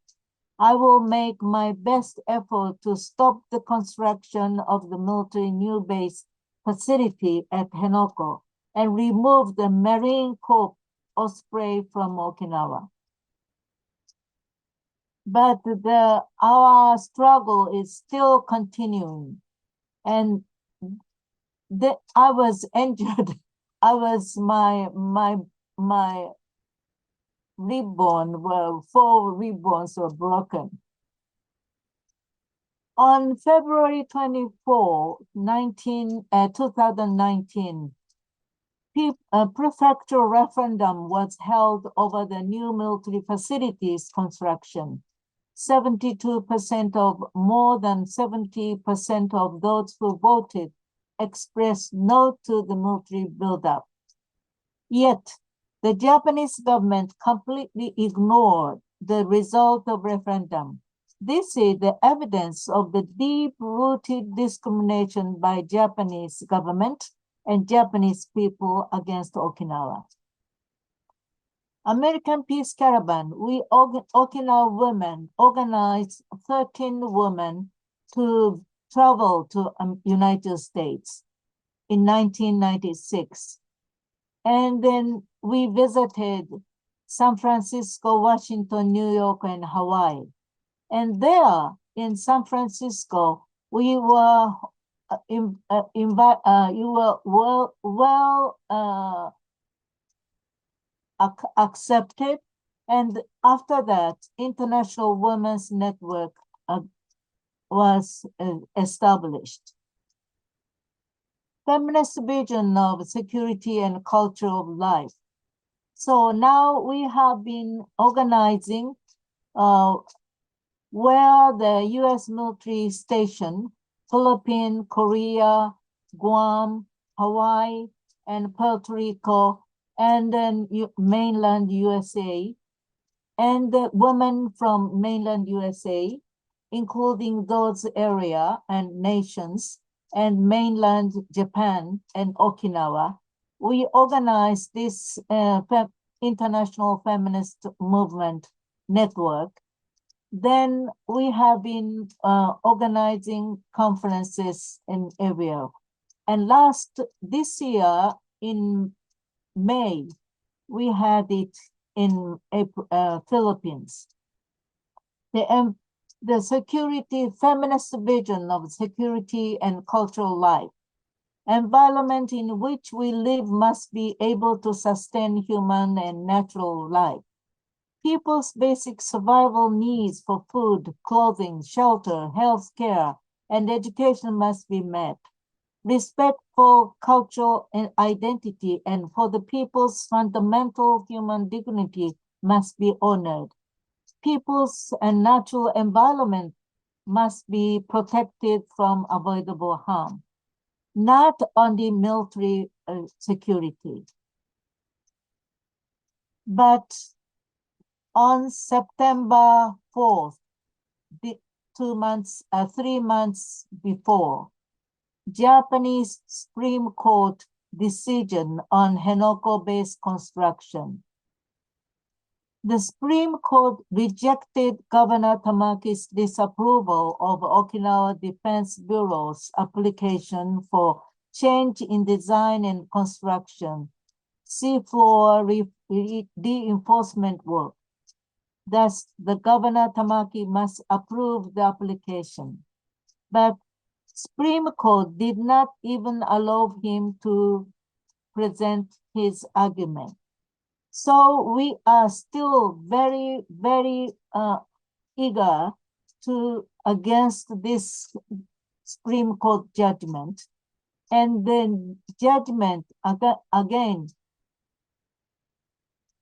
I will make my best effort to stop the construction of the military new base facility at Henoko and remove the Marine Corps Osprey from Okinawa." But our struggle is still continuing. And I was injured. My ribbon, 4 ribbons were broken. On February 24, 2019, a prefectural referendum was held over the new military facilities construction. 72% of more than 70% of those who voted expressed no to the military buildup. Yet, the Japanese government completely ignored the result of referendum. This is the evidence of the deep-rooted discrimination by Japanese government and Japanese people against Okinawa. American Peace Caravan, we Okinawa women organized 13 women to travel to United States in 1996. And then we visited San Francisco, Washington, New York, and Hawaii. And there in San Francisco, we were you were well accepted, and after that, International Women's Network was established. Feminist vision of security and culture of life. So now we have been organizing where the U.S. military station, Philippines, Korea, Guam, Hawaii, and Puerto Rico, and then mainland USA, and the women from mainland USA, including those area and nations, and mainland Japan and Okinawa. We organized this international feminist movement network. Then we have been organizing conferences in area. And this year in May, we had it in Philippines. The security, feminist vision of security and cultural life. Environment in which we live must be able to sustain human and natural life. People's basic survival needs for food, clothing, shelter, health care, and education must be met. Respect for cultural identity and for the people's fundamental human dignity must be honored. People's and natural environment must be protected from avoidable harm, not only military security. But on September 4th, 3 months before, Japanese Supreme Court decision on Henoko-based construction. The Supreme Court rejected Governor Tamaki's disapproval of Okinawa Defense Bureau's application for change in design and construction, seafloor reinforcement work. Thus, the Governor Tamaki must approve the application. But Supreme Court did not even allow him to present his argument. So we are still very, very eager against this Supreme Court judgment. And then judgment again,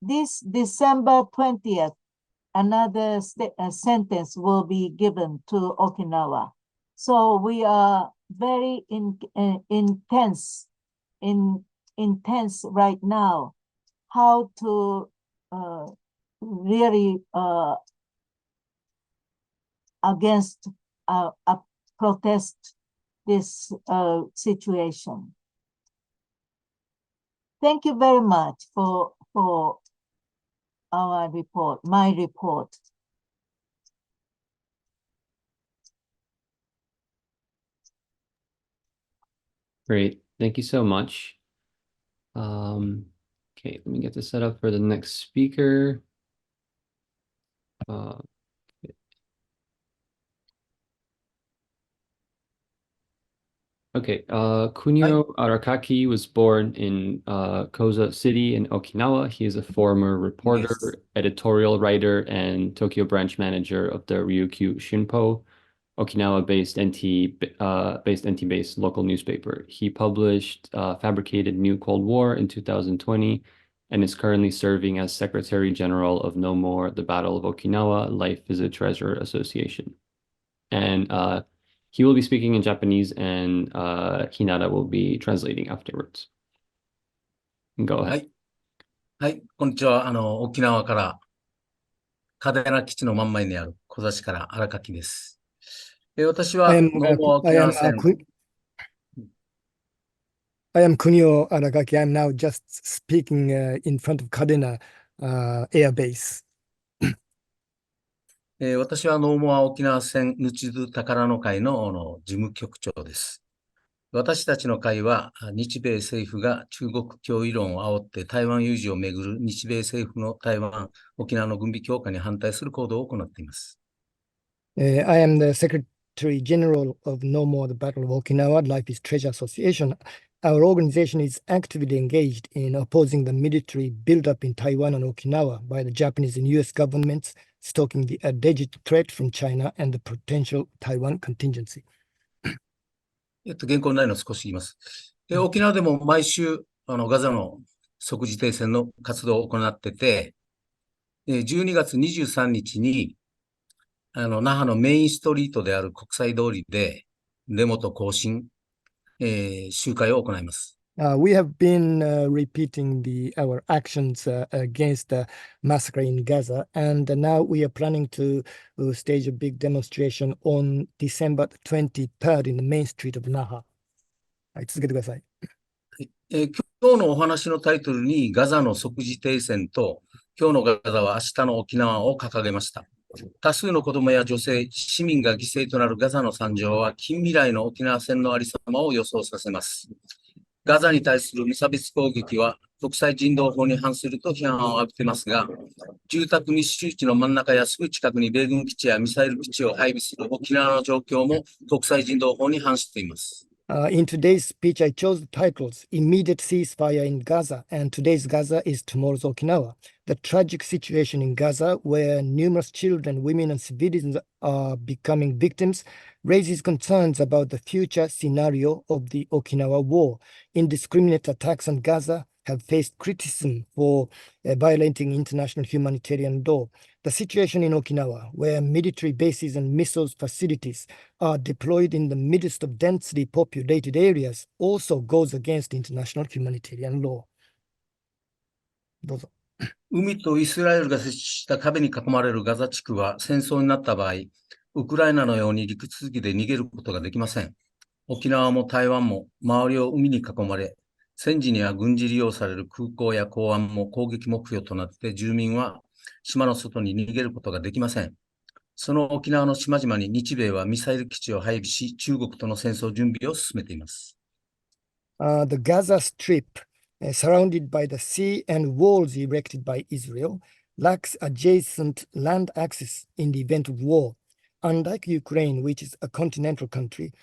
this December 20th, another sentence will be given to Okinawa. So we are very intense right now, how to really protest this situation. Thank you very much for our report, my report. Great. Thank you so much. Okay, let me get this set up for the next speaker. Okay, Kunio Arakaki was born in Koza City in Okinawa. He is a former reporter, editorial writer, and Tokyo branch manager of the Ryukyu Shunpo, Okinawa-based NT-based local newspaper. He published Fabricated New Cold War in 2020 and is currently serving as Secretary General of No More, The Battle of Okinawa, Life is a Treasure Association. And he will be speaking in Japanese and Hinada will be translating afterwards. Go ahead. はい、こんにちは。沖縄から嘉手納基地の真ん前にある小座市から荒垣です。私は I am Kunio Arakaki. I'm now just speaking in front of Kadena Air Base. 私はノーモア沖縄戦ヌチドゥ宝の会の事務局長です。私たちの会は日米政府が中国脅威論を煽って台湾有事をめぐる日米政府の台湾、沖縄の軍備強化に反対する行動を行っています。I am the Secretary General of No More the Battle of Okinawa, Life is Treasure Association, our organization is actively engaged in opposing the military buildup in Taiwan and Okinawa by the Japanese and US governments, stoking the alleged threat from China and the potential Taiwan contingency. 原稿内容を少し言います。沖縄でも毎週、ガザの即時停戦の活動を行ってて、12月23日に、那覇のメインストリートである国際通りで、デモと行進、集会を行います。We have been repeating our actions against the massacre in Gaza, and now we are planning to stage a big demonstration on December 23rd in the main street of Naha. はい、続けてください。今日のお話のタイトルにガザの即時停戦と今日のガザは明日の沖縄を掲げました。多数の子どもや女性、市民が犠牲となるガザの惨状は近未来の沖縄戦のありさまを予想させます。ガザに対する無差別攻撃は国際人道法に反すると批判を浴びていますが、住宅密集地の真ん中やすぐ近くに米軍基地やミサイル基地を配備する沖縄の状況も国際人道法に反しています。In today's speech, I chose the titles Immediate Ceasefire in Gaza and Today's Gaza is Tomorrow's Okinawa. The tragic situation in Gaza, where numerous children, women, and civilians are becoming victims, raises concerns about the future scenario of the Okinawa war. Indiscriminate attacks on Gaza have faced criticism for violating international humanitarian law. The situation in Okinawa, where military bases and missiles facilities are deployed in the midst of densely populated areas, also goes against international humanitarian law. どうぞ。海とイスラエルが設置した壁に囲まれるガザ地区は戦争になった場合、ウクライナのように陸続きで逃げることができません。沖縄も台湾も周りを海に囲まれ、戦時には軍事利用される空港や港湾も攻撃目標となって住民は島の外に逃げることができません。その沖縄の島々に日米はミサイル基地を配備し、中国との戦争準備を進めています。The Gaza Strip, surrounded by the sea and walls erected by Israel, lacks adjacent land access in the event of war. Unlike Ukraine, which is a continental country,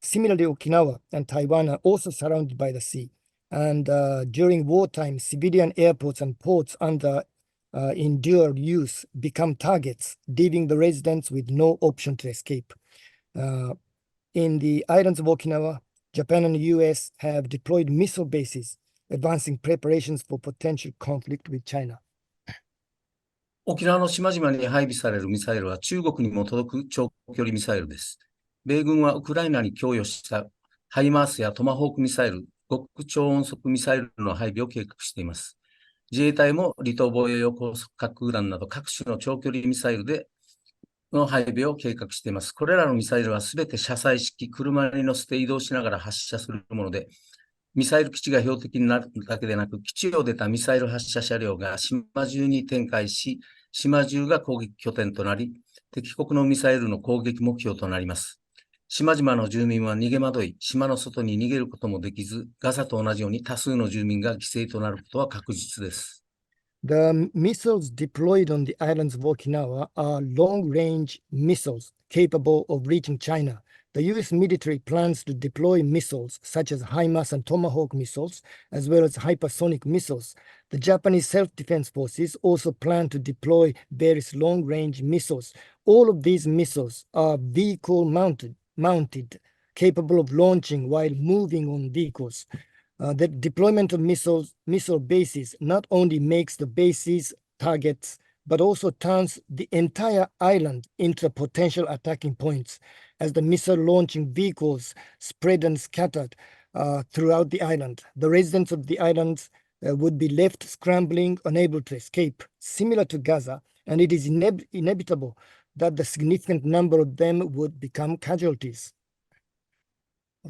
similarly, Okinawa and Taiwan are also surrounded by the sea. And during wartime, civilian airports and ports under endured use become targets, leaving the residents with no option to escape. In the islands of Okinawa, Japan and the US have deployed missile bases, advancing preparations for potential conflict with China. 沖縄の島々に配備されるミサイルは中国にも届く長距離ミサイルです。米軍はウクライナに供与したハイマースやトマホークミサイル、極超音速ミサイルの配備を計画しています。自衛隊も離島防衛用高速滑空弾など各種の長距離ミサイルの配備を計画しています。これらのミサイルはすべて車載式、車に乗せて移動しながら発射するもので、ミサイル基地が標的になるだけでなく、基地を出たミサイル発射車両が島中に展開し、島中が攻撃拠点となり、敵国のミサイルの攻撃目標となります。島々の住民は逃げ惑い、島の外に逃げることもできず、ガザと同じように多数の住民が犠牲となることは確実です。The missiles deployed on the islands of Okinawa are long-range missiles capable of reaching China. The US military plans to deploy missiles such as HIMARS and Tomahawk missiles, as well as hypersonic missiles. The Japanese self-defense forces also plan to deploy various long-range missiles. All of these missiles are vehicle-mounted, capable of launching while moving on vehicles. The deployment of missile bases not only makes the bases targets, but also turns the entire island into potential attacking points as the missile launching vehicles spread and scattered throughout the island. The residents of the islands would be left scrambling, unable to escape, similar to Gaza, and it is inevitable that the significant number of them would become casualties.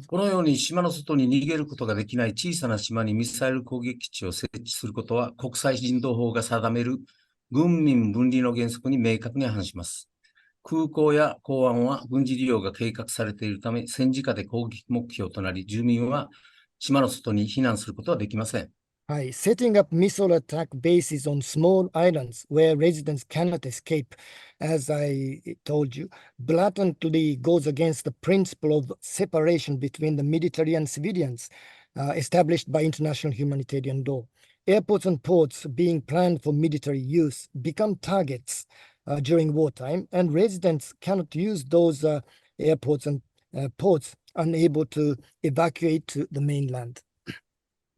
このように島の外に逃げることができない小さな島にミサイル攻撃基地を設置することは国際人道法が定める軍民分離の原則に明確に反します。空港や港湾は軍事利用が計画されているため戦時下で攻撃目標となり住民は島の外に避難することはできません。Setting up missile attack bases on small islands where residents cannot escape, as I told you, blatantly goes against the principle of separation between the military and civilians established by international humanitarian law. Airports and ports being planned for military use become targets during wartime, and residents cannot use those airports and ports, unable to evacuate to the mainland.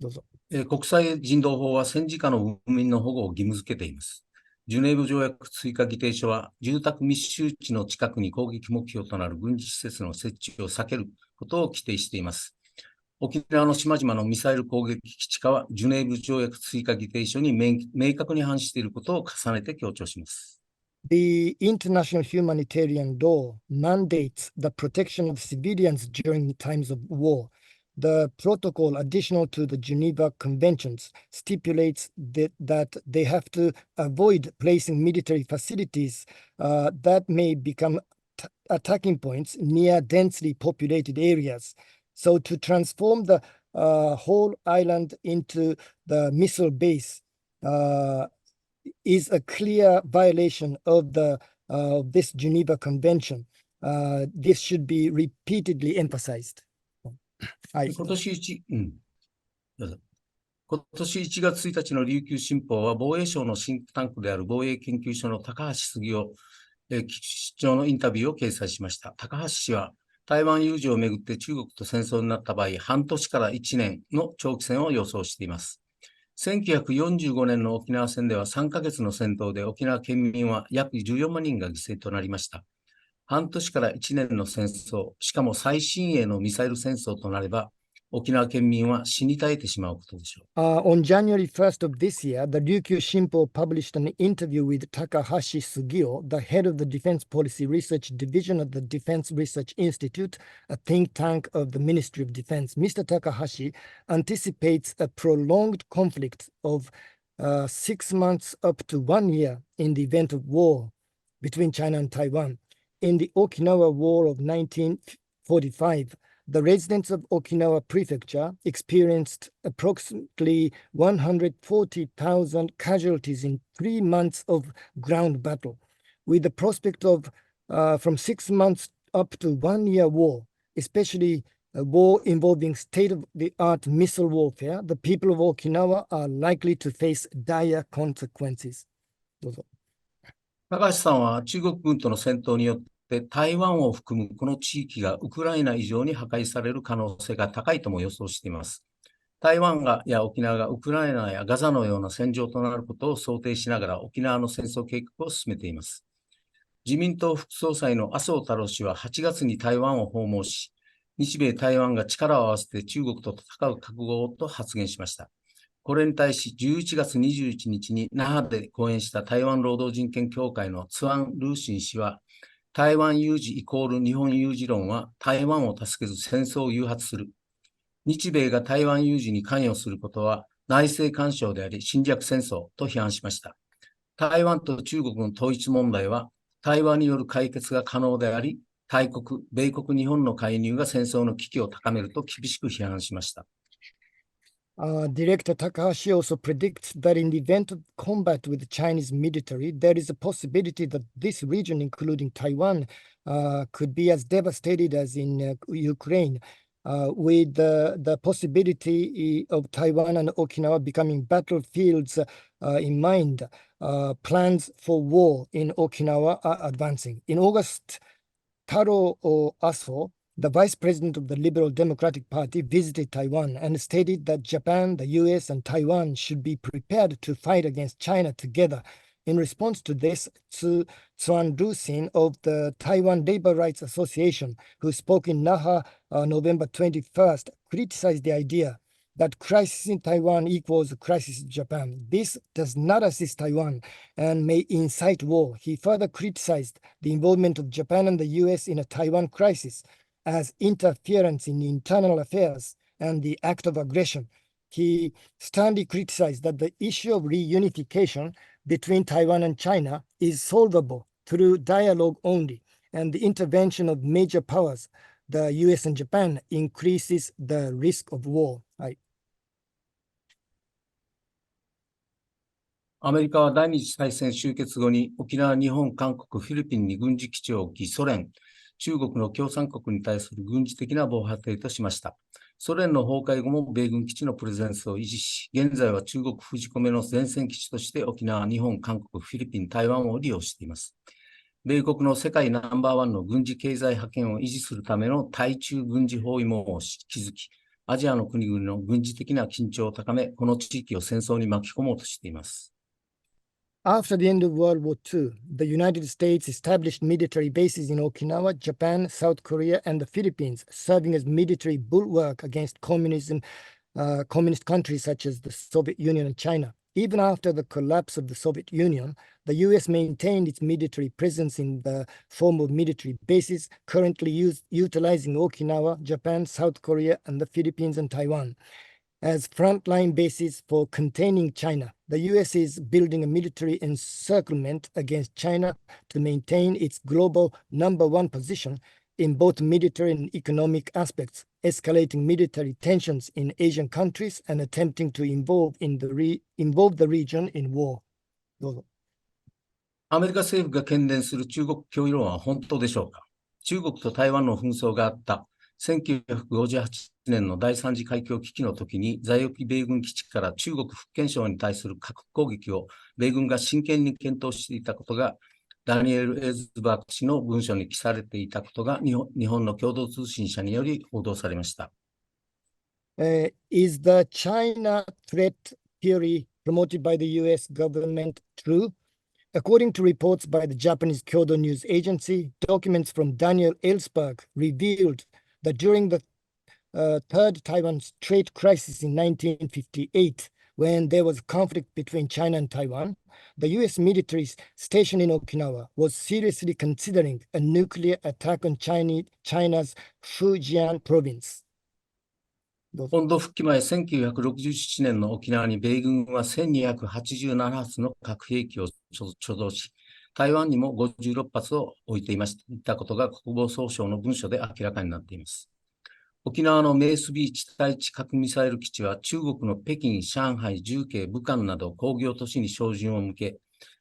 どうぞ。国際人道法は戦時下の国民の保護を義務付けています。ジュネーブ条約追加議定書は、住宅密集地の近くに攻撃目標となる軍事施設の設置を避けることを規定しています。沖縄の島々のミサイル攻撃基地化は、ジュネーブ条約追加議定書に明確に反していることを重ねて強調します。The international humanitarian law mandates the protection of civilians during times of war. The protocol additional to the Geneva Conventions stipulates that they have to avoid placing military facilities that may become attacking points near densely populated areas. So to transform the whole island into the missile base is a clear violation of this Geneva Convention. This should be repeatedly emphasized. 今年1月1日の琉球新報は、防衛省のシンクタンクである防衛研究所の高橋杉雄室長のインタビューを掲載しました。高橋氏は、台湾有事をめぐって中国と戦争になった場合、半年から1年の長期戦を予想しています。1945年の沖縄戦では3ヶ月の戦闘で沖縄県民は約14万人が犠牲となりました。半年から1年の戦争、しかも最新鋭のミサイル戦争となれば、沖縄県民は死に絶えてしまうことでしょう。On January 1st of this year, the Ryukyu Shinpo published an interview with Takahashi Sugio, the head of the Defense Policy Research Division of the Defense Research Institute, a think tank of the Ministry of Defense. Mr. Takahashi anticipates a prolonged conflict of 6 months up to 1 year in the event of war between China and Taiwan. In the Okinawa War of 1945, the residents of Okinawa Prefecture experienced approximately 140,000 casualties in 3 months of ground battle. With the prospect of from 6 months up to 1 year war, especially a war involving state-of-the-art missile warfare, the people of Okinawa are likely to face dire consequences. どうぞ。高橋さんは中国軍との戦闘によって台湾を含むこの地域がウクライナ以上に破壊される可能性が高いとも予想しています。台湾や沖縄がウクライナやガザのような戦場となることを想定しながら沖縄の戦争計画を進めています。自民党副総裁の麻生太郎氏は8月に台湾を訪問し、日米台湾が力を合わせて中国と戦う覚悟と発言しました。これに対し11月21日に那覇で講演した台湾労働人権協会のツアン・ルーシン氏は、台湾有事イコール日本有事論は台湾を助けず戦争を誘発する。日米が台湾有事に関与することは内政干渉であり侵略戦争と批判しました。台湾と中国の統一問題は対話による解決が可能であり、大国、米国、日本の介入が戦争の危機を高めると厳しく批判しました。Director Takahashi also predicts that in the event of combat with the Chinese military, there is a possibility that this region, including Taiwan, could be as devastated as in Ukraine, with the possibility of Taiwan and Okinawa becoming battlefields in mind. Plans for war in Okinawa are advancing. In August, Taro Aso, the vice president of the Liberal Democratic Party, visited Taiwan and stated that Japan, the US, and Taiwan should be prepared to fight against China together. In response to this, Tsuan Rusin of the Taiwan Labor Rights Association, who spoke in Naha November 21st, criticized the idea that crisis in Taiwan equals crisis in Japan. This does not assist Taiwan and may incite war. He further criticized the involvement of Japan and the US in a Taiwan crisis as interference in internal affairs and the act of aggression. He sternly criticized that the issue of reunification between Taiwan and China is solvable through dialogue only, and the intervention of major powers, the US and Japan, increases the risk of war. アメリカは第二次大戦終結後に沖縄、日本、韓国、フィリピンに軍事基地を置き、ソ連、中国の共産国に対する軍事的な防波堤としました。ソ連の崩壊後も米軍基地のプレゼンスを維持し、現在は中国封じ込めの前線基地として沖縄、日本、韓国、フィリピン、台湾を利用しています。米国の世界ナンバーワンの軍事経済覇権を維持するための対中軍事包囲網を築き、アジアの国々の軍事的な緊張を高め、この地域を戦争に巻き込もうとしています。After the end of World War II, the United States established military bases in Okinawa, Japan, South Korea, and the Philippines, serving as military bulwark against communist countries such as the Soviet Union and China. Even after the collapse of the Soviet Union, the US maintained its military presence in the form of military bases, currently utilizing Okinawa, Japan, South Korea, and the Philippines and Taiwan as frontline bases for containing China. The US is building a military encirclement against China to maintain its global #1 position in both military and economic aspects, escalating military tensions in Asian countries and attempting to involve the region in war. どうぞ。アメリカ政府が懸念する中国脅威論は本当でしょうか。中国と台湾の紛争があった1958年の第三次海峡危機の時に在沖米軍基地から中国福建省に対する核攻撃を米軍が真剣に検討していたことがダニエル・エズバーグ氏の文書に記されていたことが日本の共同通信社により報道されました。Is the China threat theory promoted by the US government true? According to reports by the Japanese Kyodo News Agency, documents from Daniel Ellsberg revealed that during the Third Taiwan Strait crisis in 1958, when there was conflict between China and Taiwan, the US military stationed in Okinawa was seriously considering a nuclear attack on China's Fujian province. 本土復帰前1967年の沖縄に米軍は1287発の核兵器を貯蔵し、台湾にも56発を置いていたことが国防総省の文書で明らかになっています。沖縄のメースビーチ対地核ミサイル基地は中国の北京、上海、重慶、武漢など工業都市に照準を向け、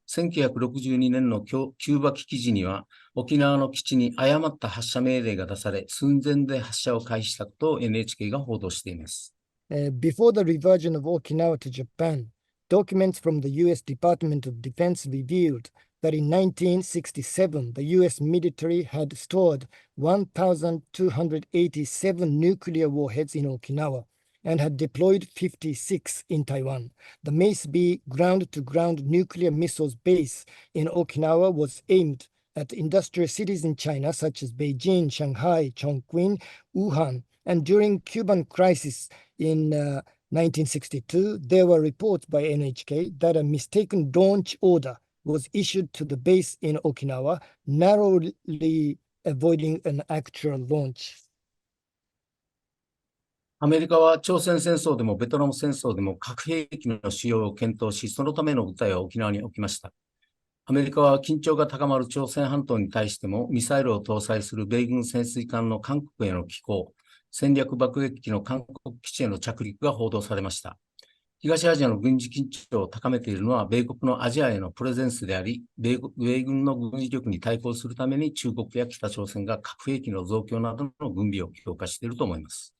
1962年のキューバ危機時には沖縄の基地に誤った発射命令が出され、寸前で発射を開始したことを NHK が報道しています。Before the reversion of Okinawa to Japan, documents from the US Department of Defense revealed that in 1967, the US military had stored 1,287 nuclear warheads in Okinawa and had deployed 56 in Taiwan. The Mace B ground-to-ground nuclear missiles base in Okinawa was aimed at industrial cities in China such as Beijing, Shanghai, Chongqing, Wuhan. And during Cuban crisis in 1962, there were reports by NHK that a mistaken launch order was issued to the base in Okinawa, narrowly avoiding an actual launch. アメリカは朝鮮戦争でもベトナム戦争でも核兵器の使用を検討し、そのための部隊は沖縄に置きました。アメリカは緊張が高まる朝鮮半島に対してもミサイルを搭載する米軍潜水艦の韓国への寄港、戦略爆撃機の韓国基地への着陸が報道されました。東アジアの軍事緊張を高めているのは米国のアジアへのプレゼンスであり、米軍の軍事力に対抗するために中国や北朝鮮が核兵器の増強などの軍備を強化していると思います。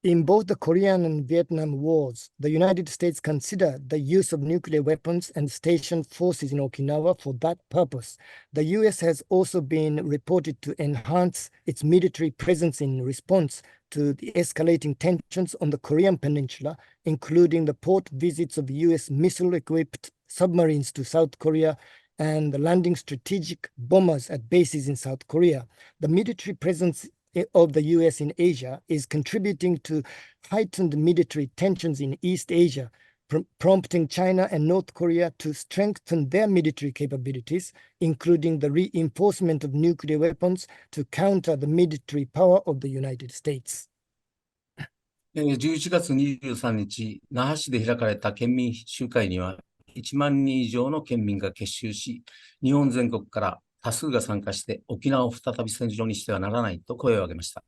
In both the Korean and Vietnam wars, the United States considered the use of nuclear weapons and stationed forces in Okinawa for that purpose. The US has also been reported to enhance its military presence in response to the escalating tensions on the Korean Peninsula, including the port visits of US missile-equipped submarines to South Korea and landing strategic bombers at bases in South Korea. The military presence of the US in Asia is contributing to heightened military tensions in East Asia, prompting China and North Korea to strengthen their military capabilities, including the reinforcement of nuclear weapons to counter the military power of the United States. 11月23日、那覇市で開かれた県民集会には1万人以上の県民が結集し、日本全国から多数が参加して沖縄を再び戦場にしてはならないと声を上げました。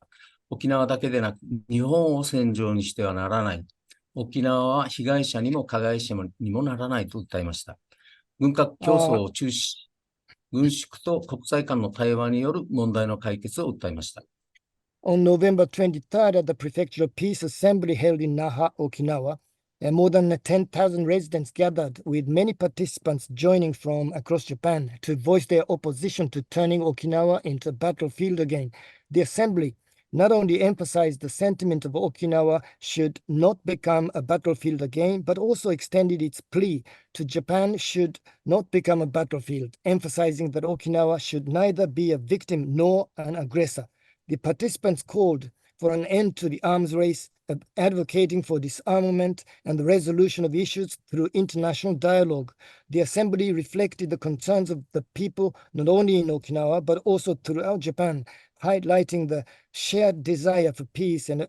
沖縄だけでなく日本を戦場にしてはならない。沖縄は被害者にも加害者にもならないと訴えました。軍拡競争を中止し、軍縮と国際間の対話による問題の解決を訴えました。On November 23rd, at the Prefectural Peace Assembly held in Naha, Okinawa, more than 10,000 residents gathered, with many participants joining from across Japan to voice their opposition to turning Okinawa into a battlefield again. The assembly not only emphasized the sentiment of Okinawa should not become a battlefield again, but also extended its plea to Japan should not become a battlefield, emphasizing that Okinawa should neither be a victim nor an aggressor. The participants called for an end to the arms race, advocating for disarmament and the resolution of issues through international dialogue. The assembly reflected the concerns of the people not only in Okinawa, but also throughout Japan, highlighting the shared desire for peace and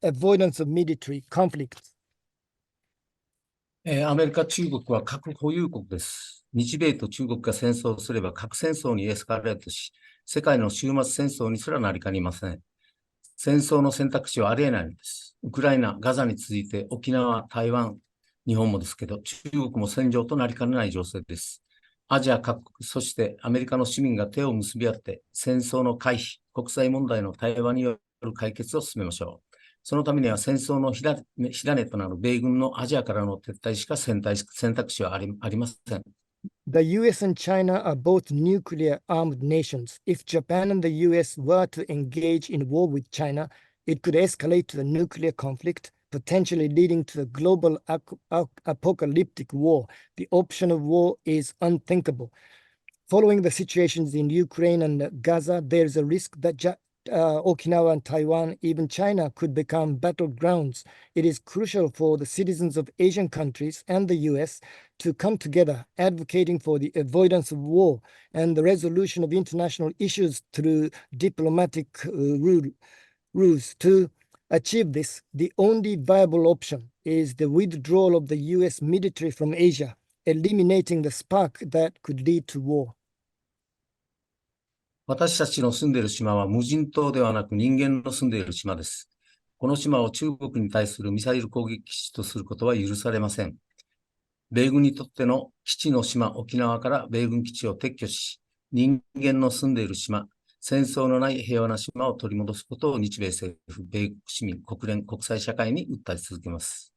avoidance of military conflicts. アメリカ、中国は核保有国です。日米と中国が戦争をすれば核戦争にエスカレートし、世界の終末戦争にすらなりかねません。戦争の選択肢はありえないのです。ウクライナ、ガザに続いて沖縄、台湾、日本もですけど、中国も戦場となりかねない情勢です。アジア各国、そしてアメリカの市民が手を結び合って、戦争の回避、国際問題の対話による解決を進めましょう。そのためには戦争の火種となる米軍のアジアからの撤退しか選択肢はありません。The US and China are both nuclear armed nations. If Japan and the US were to engage in war with China, it could escalate to a nuclear conflict, potentially leading to a global apocalyptic war. The option of war is unthinkable. Following the situations in Ukraine and Gaza, there is a risk that Okinawa and Taiwan, even China, could become battlegrounds. It is crucial for the citizens of Asian countries and the US to come together, advocating for the avoidance of war and the resolution of international issues through diplomatic rules. To achieve this, the only viable option is the withdrawal of the US military from Asia, eliminating the spark that could lead to war. 私たちの住んでいる島は無人島ではなく人間の住んでいる島です。この島を中国に対するミサイル攻撃基地とすることは許されません。米軍にとっての基地の島、沖縄から米軍基地を撤去し、人間の住んでいる島、戦争のない平和な島を取り戻すことを日米政府、米国市民、国連、国際社会に訴え続けます。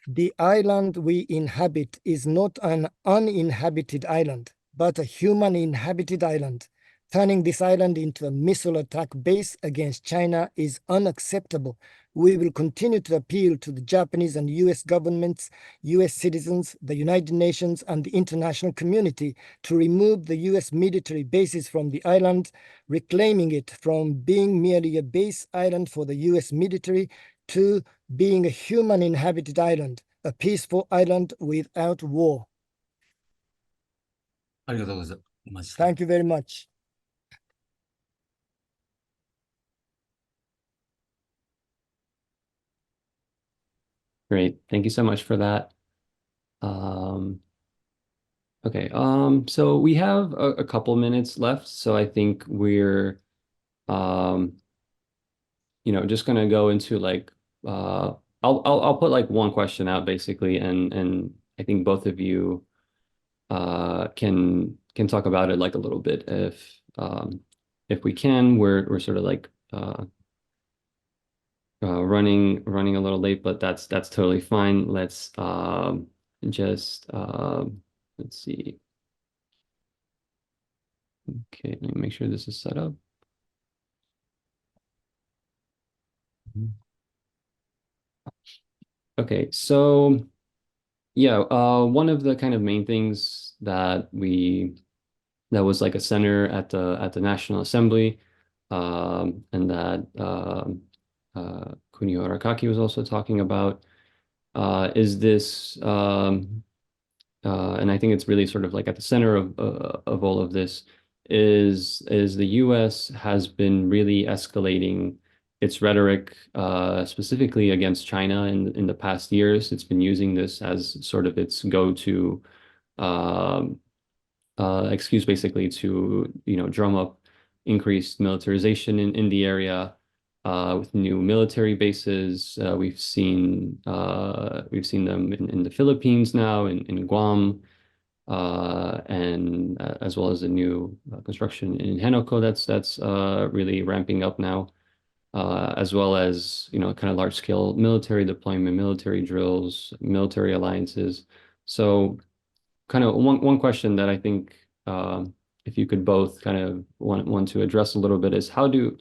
The island we inhabit is not an uninhabited island, but a human inhabited island. Turning this island into a missile attack base against China is unacceptable. We will continue to appeal to the Japanese and US governments, US citizens, the United Nations, and the international community to remove the US military bases from the island, reclaiming it from being merely a base island for the US military to being a human inhabited island, a peaceful island without war. ありがとうございました。Thank you very much. Great. Thank you so much for that. Okay. So we have a couple minutes left. So I think we're, just gonna go into like, I'll put like one question out basically, and I think both of you can talk about it like a little bit if we can. We're sort of like running a little late, but that's totally fine. Let's let's see. Okay, let me make sure this is set up. Okay, so yeah, one of the kind of main things that was like a center at the National Assembly, and that Kunio Arakaki was also talking about, is this, and I think it's really sort of like at the center of all of this, is the US has been really escalating its rhetoric, specifically against China in the past years. It's been using this as sort of its go-to excuse, basically, to drum up increased militarization in the area with new military bases. We've seen them in the Philippines now, in Guam, and as well as the new construction in Henoko that's really ramping up now, as well as kind of large scale military deployment, military drills, military alliances. So kind of one question that I think if you could both kind of want to address a little bit is how do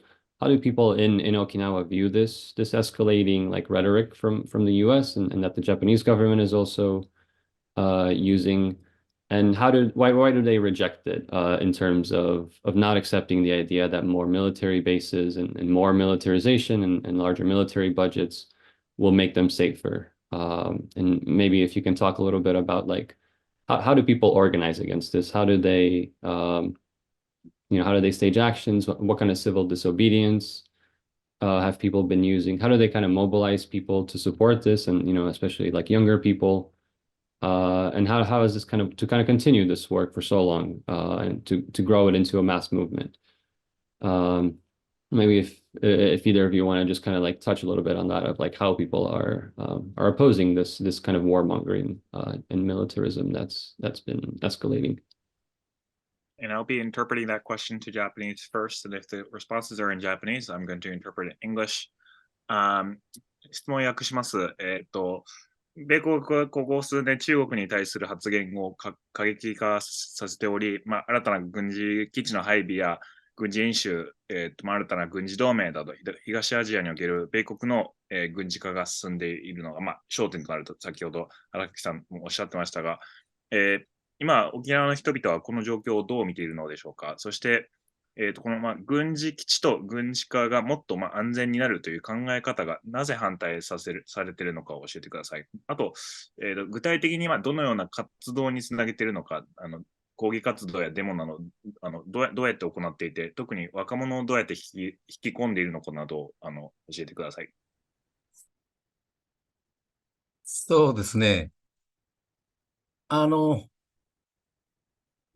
people in Okinawa view this escalating like rhetoric from the US and that the Japanese government is also using, and why do they reject it in terms of not accepting the idea that more military bases and more militarization and larger military budgets will make them safer? And maybe if you can talk a little bit about like how do people organize against this? How do they how do they stage actions? What kind of civil disobedience have people been using? How do they kind of mobilize people to support this, and especially like younger people? And how is this kind of continue this work for so long and to grow it into a mass movement? Maybe if either of you want to just kind of like touch a little bit on that of like how people are opposing this kind of warmongering and militarism that's been escalating. And I'll be interpreting that question to Japanese first, and if the responses are in Japanese, I'm going to interpret it in English. 質問訳します。米国はここ数年中国に対する発言を過激化させており、新たな軍事基地の配備や軍事演習、新たな軍事同盟など東アジアにおける米国の、軍事化が進んでいるのが、焦点となると先ほど荒木さんもおっしゃってましたが、今沖縄の人々はこの状況をどう見ているのでしょうか。そして、この軍事基地と軍事化がもっと安全になるという考え方がなぜ反対されているのかを教えてください。あと、具体的にどのような活動につなげているのか、抗議活動やデモなどどうやって行っていて、特に若者をどうやって引き込んでいるのかなどを教えてください。そうですね。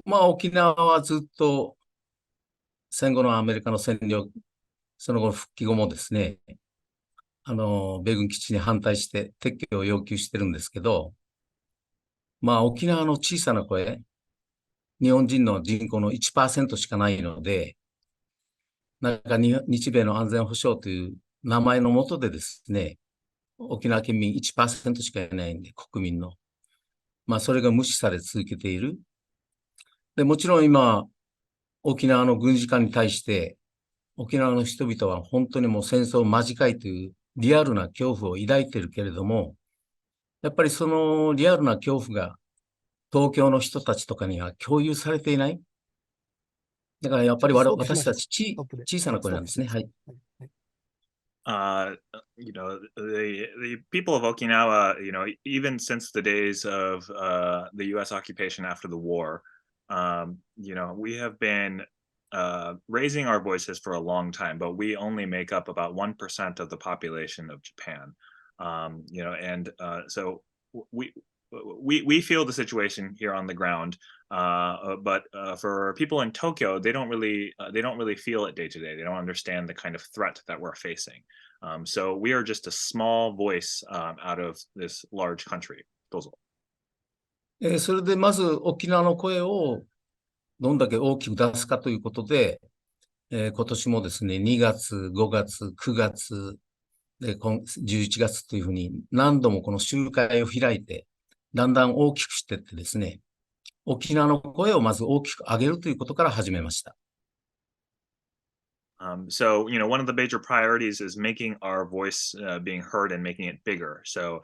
沖縄はずっと戦後のアメリカの占領、その後復帰後もですね、米軍基地に反対して撤去を要求してるんですけど、沖縄の小さな声、日本人の人口の 1% しかないので、なんか日米の安全保障という名前の下でですね、沖縄県民 1% しかいないんで、国民の。それが無視され続けている。で、もちろん今、沖縄の軍事化に対して、沖縄の人々は本当にもう戦争間近いというリアルな恐怖を抱いているけれども、やっぱりそのリアルな恐怖が東京の人たちとかには共有されていない。だからやっぱり私たち小さな声なんですね。はい。The people of Okinawa, even since the days of the U.S. occupation after the war, we have been raising our voices for a long time, but we only make up about 1% of the population of Japan. So we feel the situation here on the ground, but for people in Tokyo, they don't really feel it day to day. They don't understand the kind of threat that we're facing. So we are just a small voice out of this large country. どうぞ。それでまず沖縄の声をどんだけ大きく出すかということで、今年もですね、2月、5月、9月、11月というふうに何度もこの集会を開いて、だんだん大きくしていってですね、沖縄の声をまず大きく上げるということから始めました。So, one of the major priorities is making our voice being heard and making it bigger. So,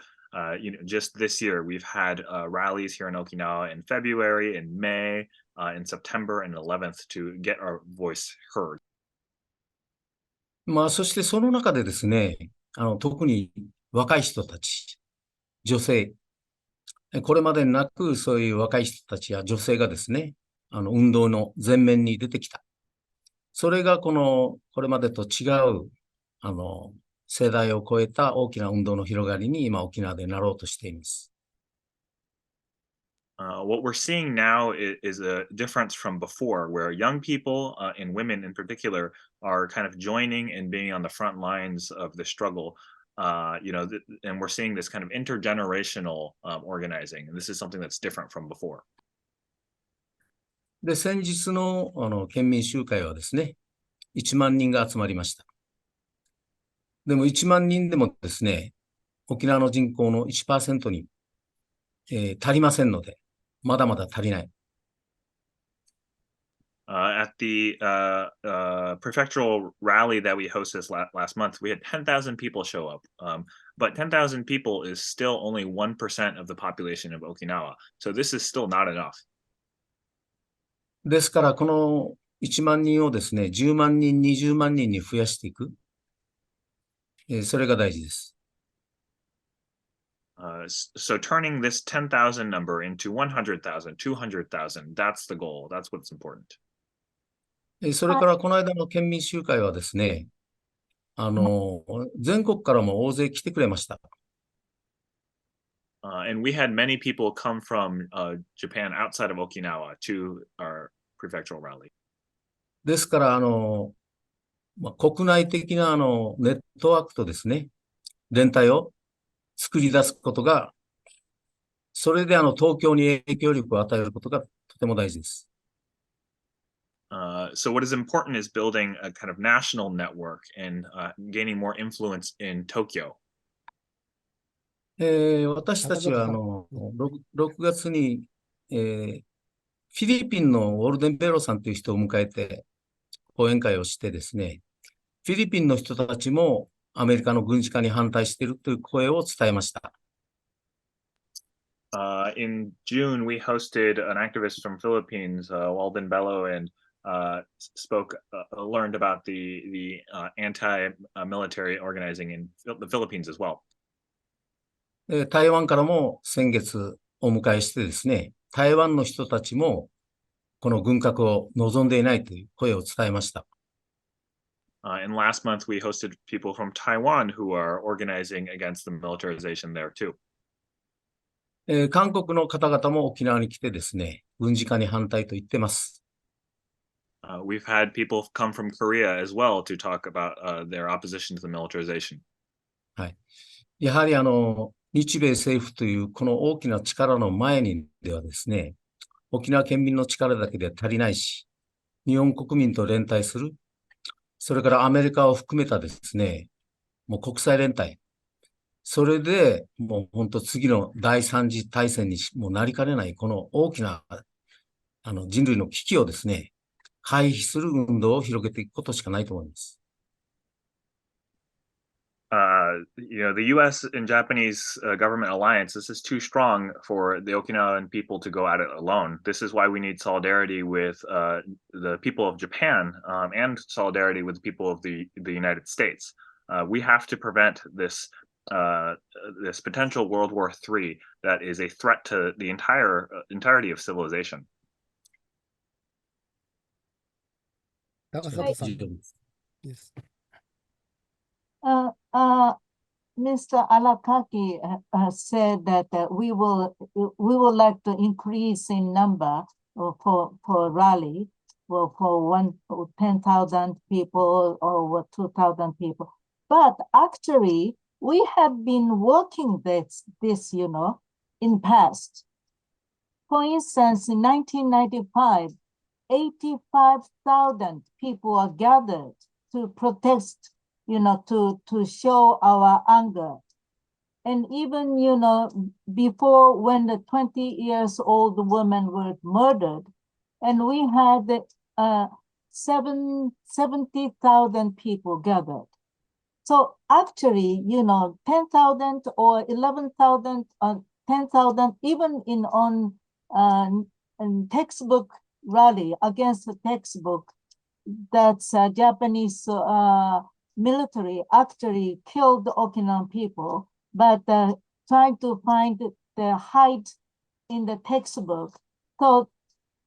just this year, we've had rallies here in Okinawa in February, in May, in September, and 11th to get our voice heard. そしてその中でですね、特に若い人たち、女性、これまでなくそういう若い人たちや女性がですね、運動の前面に出てきた。それがこれまでと違う、世代を超えた大きな運動の広がりに今沖縄でなろうとしています。What we're seeing now is a difference from before, where young people and women in particular are kind of joining and being on the front lines of the struggle. And we're seeing this kind of intergenerational organizing, and this is something that's different from before. で、先日の県民集会はですね、1万人が集まりました。でも1万人でもですね、沖縄の人口の 1% に、足りませんので、まだまだ足りない。At the prefectural rally that we hosted last month, we had 10,000 people show up. But 10,000 people is still only 1% of the population of Okinawa. So this is still not enough. ですから、この1万人をですね、10万人、20万人に増やしていく。それが大事です。So turning this 10,000 number into 100,000, 200,000, that's the goal. That's what's important. それからこの間の県民集会はですね、全国からも大勢来てくれました。And we had many people come from Japan outside of Okinawa to our prefectural rally. ですから、国内的なネットワークとですね、連帯を作り出すことが、それで東京に影響力を与えることがとても大事です。So what is important is building a kind of national network and gaining more influence in Tokyo. 私たちは6月に、フィリピンのオルデンベロさんという人を迎えて講演会をしてですね、フィリピンの人たちもアメリカの軍事化に反対しているという声を伝えました。In June, we hosted an activist from Philippines, Walden Bello, and learned about the anti-military organizing in the Philippines as well. 台湾からも先月お迎えしてですね、台湾の人たちもこの軍拡を望んでいないという声を伝えました。And last month, we hosted people from Taiwan who are organizing against the militarization there too. 韓国の方々も沖縄に来てですね、軍事化に反対と言ってます。We've had people come from Korea as well to talk about their opposition to the militarization. はい。やはり日米政府というこの大きな力の前にではですね、沖縄県民の力だけでは足りないし、日本国民と連帯する、それからアメリカを含めたですね、もう国際連帯、それでもう本当次の第三次大戦にもなりかねないこの大きな人類の危機をですね、回避する運動を広げていくことしかないと思います。The U.S. and Japanese government alliance, this is too strong for the Okinawan people to go at it alone. This is why we need solidarity with the people of Japan and solidarity with the people of the United States. We have to prevent this potential World War III that is a threat to the entirety of civilization. Yes. Mr. Arakaki said that we would like to increase in number for rally, for 10,000 people or 2,000 people. But actually, we have been working this in past. For instance, in 1995, 85,000 people are gathered to protest, to show our anger. And even, before when the 20 years old women were murdered, and we had 70,000 people gathered. So actually, 10,000 or 11,000, 10,000, even on textbook rally against the textbook, that's Japanese military actually killed the Okinawan people, but trying to find the height in the textbook. So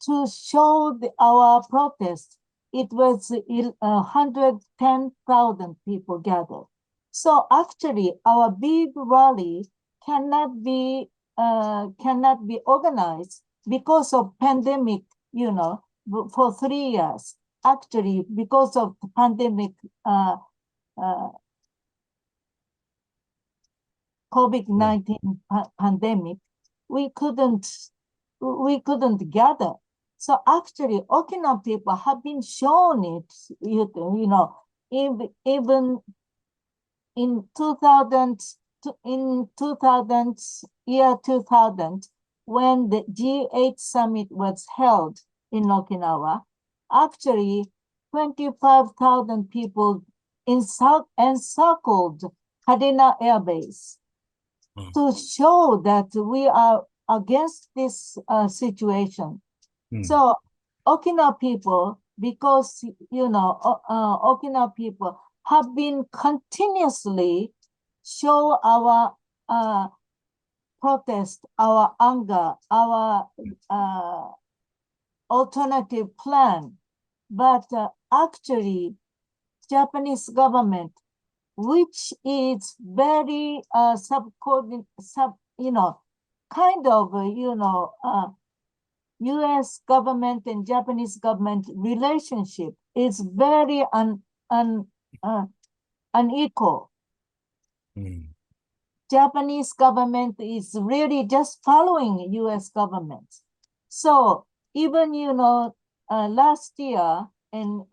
to show our protest, it was 110,000 people gathered. So actually, our big rally cannot be organized because of pandemic. For 3 years. Actually, because of the pandemic, COVID-19 pandemic, we couldn't gather. So actually, Okinawa people have been shown it, you know, even in 2000, year 2000, when the G8 summit was held in Okinawa, actually 25,000 people encircled Kadena Air Base to show that we are against this situation. So Okinawa people, because, you know, Okinawa people have been continuously show our protest, our anger, our alternative plan. But actually, Japanese government, which is very kind of, U.S. government and Japanese government relationship is very unequal. Japanese government is really just following U.S. government. So even, last year in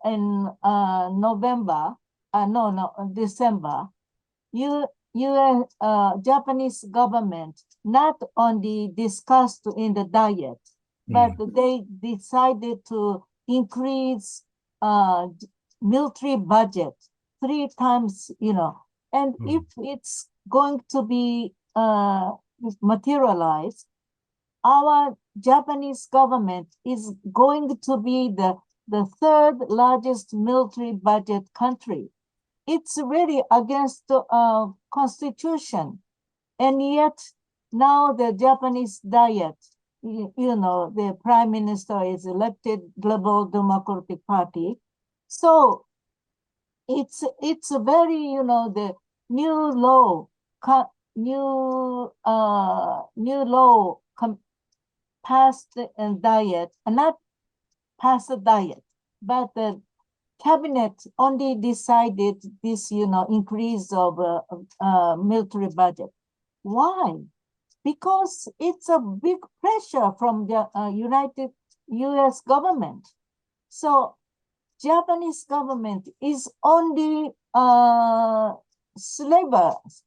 December, Japanese government not only discussed in the diet, but they decided to increase military budget 3 times, and if it's going to be materialized, our Japanese government is going to be the third largest military budget country. It's really against the constitution. And yet now the Japanese diet, the prime minister is elected Global Democratic Party. So it's very, the new law passed and diet, not passed the diet, but the cabinet only decided this, increase of military budget. Why? Because it's a big pressure from the U.S. government. So Japanese government is only slavers.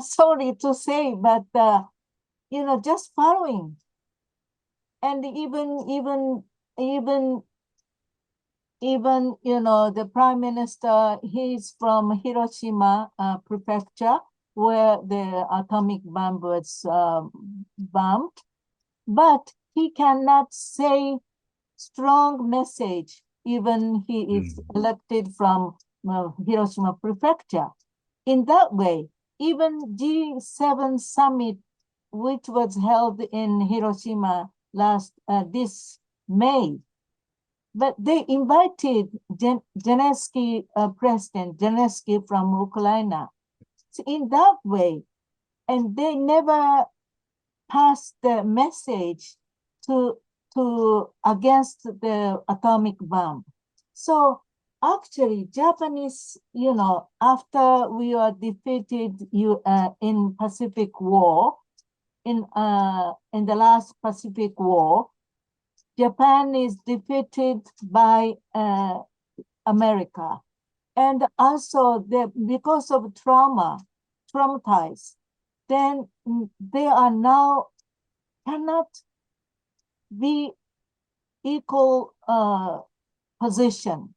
Sorry to say, but just following. And even the prime minister, he's from Hiroshima prefecture, where the atomic bomb was bombed, but he cannot say strong message, even he is elected from Hiroshima prefecture. In that way, even G7 summit, which was held in Hiroshima this May, but they invited Zelensky, President Zelensky from Ukraine. So in that way, and they never passed the message to against the atomic bomb. So actually, Japanese, after we were defeated in Pacific War, in the last Pacific War, Japan is defeated by America. And also because of traumatized, then they are now cannot be equal position.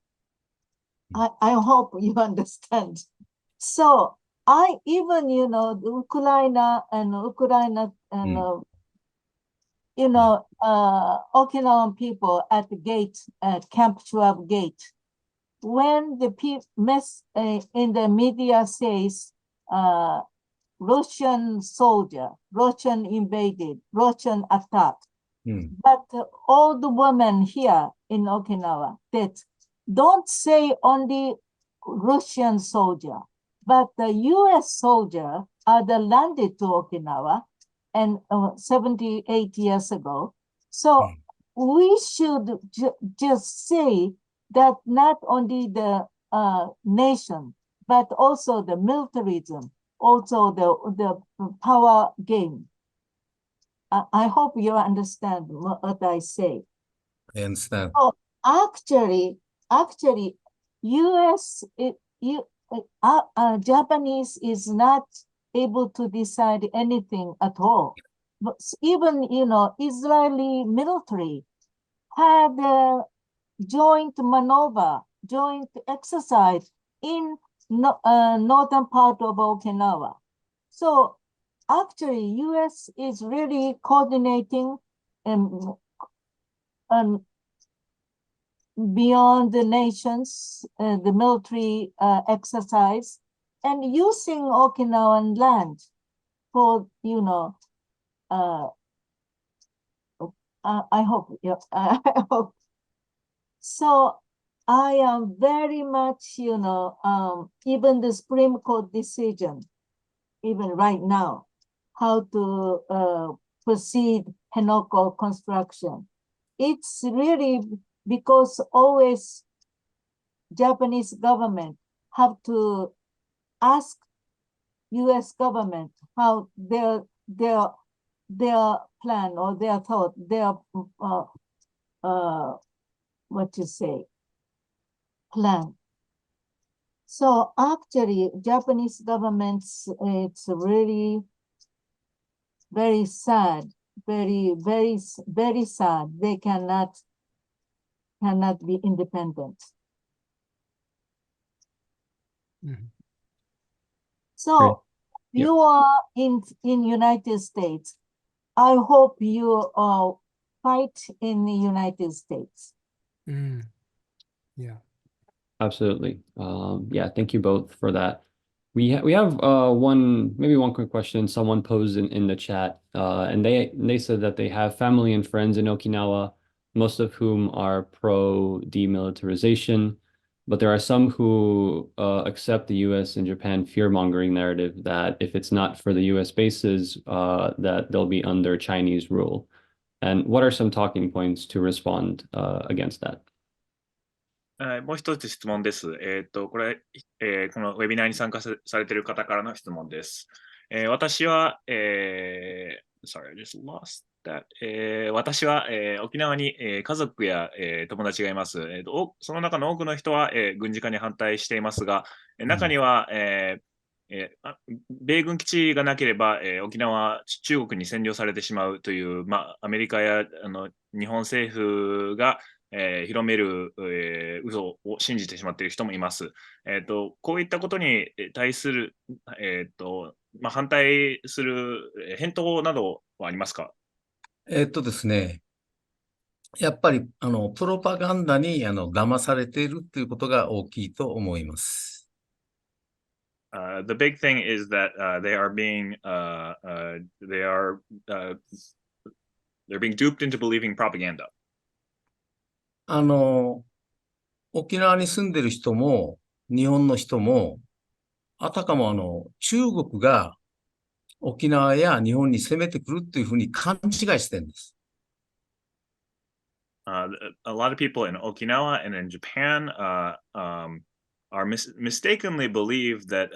I hope you understand. So even, the Ukraine and Okinawan people at the gate, at Camp 12 gate, when the in the media says Russian soldier, Russian invaded, Russian attacked, but all the women here in Okinawa that don't say only Russian soldier, but the U.S. soldier are the landed to Okinawa and 78 years ago. So we should just say that not only the nation, but also the militarism, also the power game. I hope you understand what I say. I understand. So actually, U.S. Japanese is not able to decide anything at all. But even Israeli military had a joint maneuver, joint exercise in northern part of Okinawa. So actually, U.S. is really coordinating beyond the nations, the military exercise, and using Okinawan land for, I hope, I hope. So I am very much, even the Supreme Court decision, even right now, how to proceed Henoko construction. It's really because always Japanese government have to ask U.S. government how their plan or their thought, their what you say, plan. So actually, Japanese governments, it's really very sad, very, very, very sad. They cannot be independent. So you are in United States. I hope you fight in the United States. Yeah. Absolutely. Yeah, thank you both for that. We have one quick question someone posed in the chat, and they said that they have family and friends in Okinawa, most of whom are pro demilitarization, but there are some who accept the U.S. and Japan fear-mongering narrative that if it's not for the U.S. bases, that they'll be under Chinese rule. And what are some talking points to respond against that? もう一つ質問です。これ、このウェビナーに参加されている方からの質問です。私は、sorry, I just lost that. 私は、沖縄に、家族や、友達がいます。その中の多くの人は、軍事化に反対していますが、中には、米軍基地がなければ、沖縄は中国に占領されてしまうという、アメリカや日本政府が広める、嘘を信じてしまっている人もいます。こういったことに対する、反対する返答などはありますか？ですね、やっぱりプロパガンダに騙されているということが大きいと思います。The big thing is that they are being they're being duped into believing propaganda. 沖縄に住んでる人も、日本の人も、あたかも中国が沖縄や日本に攻めてくるっていうふうに勘違いしてるんです。A lot of people in Okinawa and in Japan are mistakenly believe that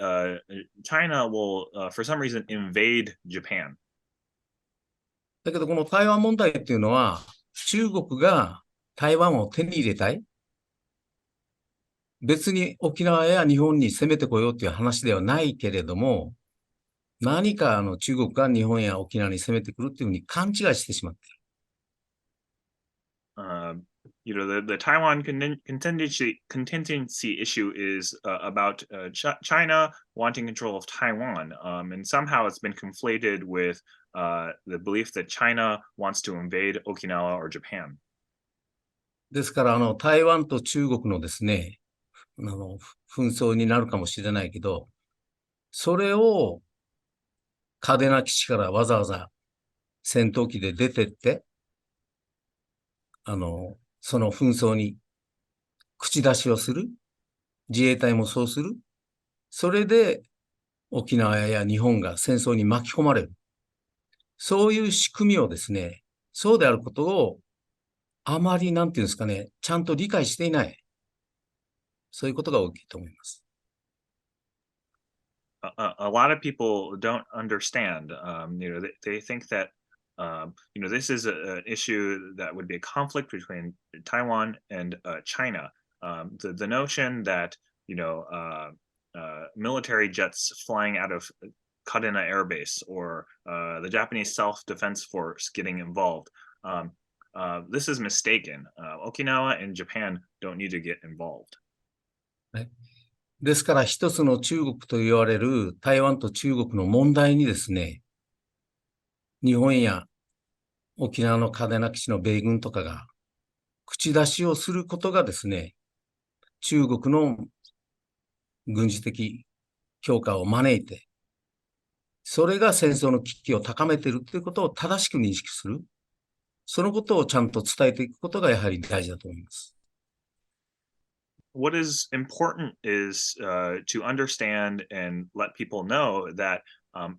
China will, for some reason, invade Japan. だけどこの台湾問題っていうのは、中国が台湾を手に入れたい。別に沖縄や日本に攻めてこようという話ではないけれども、何か中国が日本や沖縄に攻めてくるっていうふうに勘違いしてしまっている。The Taiwan contingency issue is about China wanting control of Taiwan, and somehow it's been conflated with the belief that China wants to invade Okinawa or Japan. ですから台湾と中国のですね、紛争になるかもしれないけど、それを嘉手納基地からわざわざ戦闘機で出てって、その紛争に口出しをする。自衛隊もそうする。それで沖縄や日本が戦争に巻き込まれる。そういう仕組みをですね、そうであることをあまりなんていうんですかね、ちゃんと理解していない。そういうことが大きいと思います。A lot of people don't understand. They think that This is an issue that would be a conflict between Taiwan and China. The notion that military jets flying out of Kadena Air Base or the Japanese Self-Defense Force getting involved. This is mistaken. Okinawa and Japan don't need to get involved. ですから一つの中国と言われる台湾と中国の問題にですね、日本や沖縄の嘉手納基地の米軍とかが口出しをすることがですね、中国の軍事的強化を招いて、それが戦争の危機を高めているということを正しく認識する。そのことをちゃんと伝えていくことがやはり大事だと思います。What is important is to understand and let people know that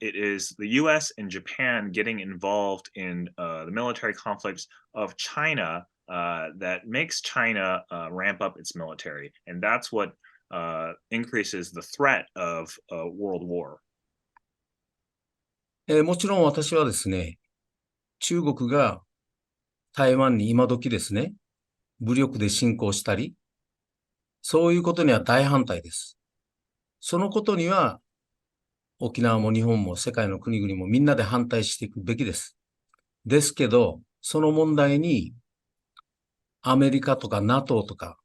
it is the US and Japan getting involved in the military conflicts of China that makes China ramp up its military. And that's what increases the threat of world war. もちろん私はですね、中国が台湾に今時ですね、武力で侵攻したり、そういうことには大反対です。そのことには、沖縄も日本も世界の国々もみんなで反対していくべきです。ですけど、その問題に、アメリカとか NATO とか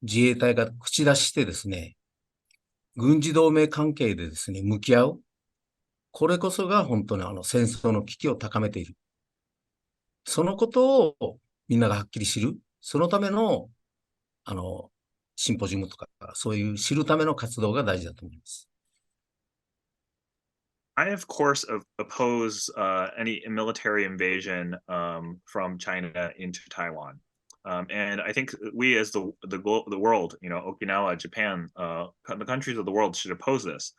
自衛隊が口出ししてですね、軍事同盟関係でですね、向き合う。これこそが本当に戦争の危機を高めている。そのことをみんながはっきり知る。そのための、シンポジウムとか、そういう知るための活動が大事だと思います。I, of course, oppose any military invasion from China into Taiwan. And I think we as the world, Okinawa, Japan, the countries of the world should oppose this.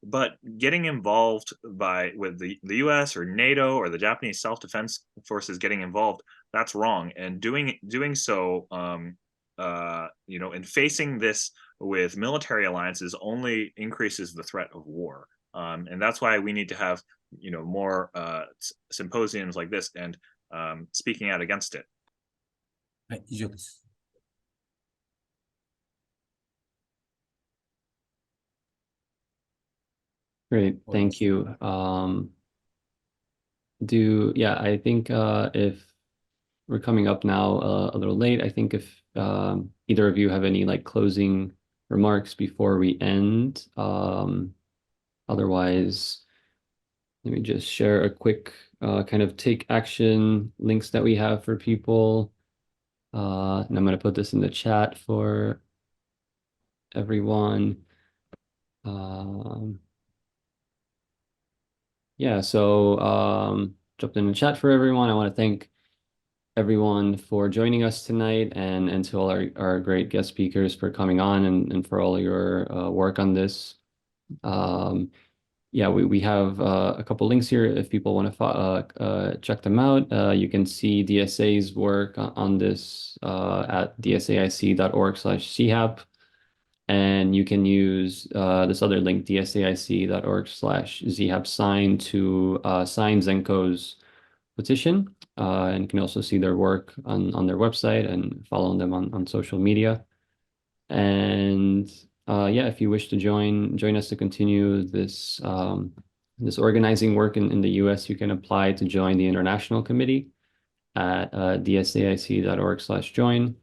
But getting involved with the US or NATO or the Japanese self-defense forces getting involved, that's wrong. And doing so, and facing this with military alliances only increases the threat of war. And that's why we need to have, more symposiums like this and speaking out against it. はい、以上です。Great, thank you. I think if we're coming up now a little late, I think if either of you have any closing remarks before we end, otherwise, let me just share a quick kind of take action links that we have for people. And I'm going to put this in the chat for everyone. Jumped in the chat for everyone. I want to thank everyone for joining us tonight and to all our great guest speakers for coming on and for all your work on this. We have a couple links here if people want to check them out. You can see DSA's work on this at dsaic.org/chap. And you can use this other link, dsaic.org/zhap to sign ZENKO's petition. And you can also see their work on their website and follow them on social media. And if you wish to join us to continue this this organizing work in the US, you can apply to join the International Committee at dsaic.org/join.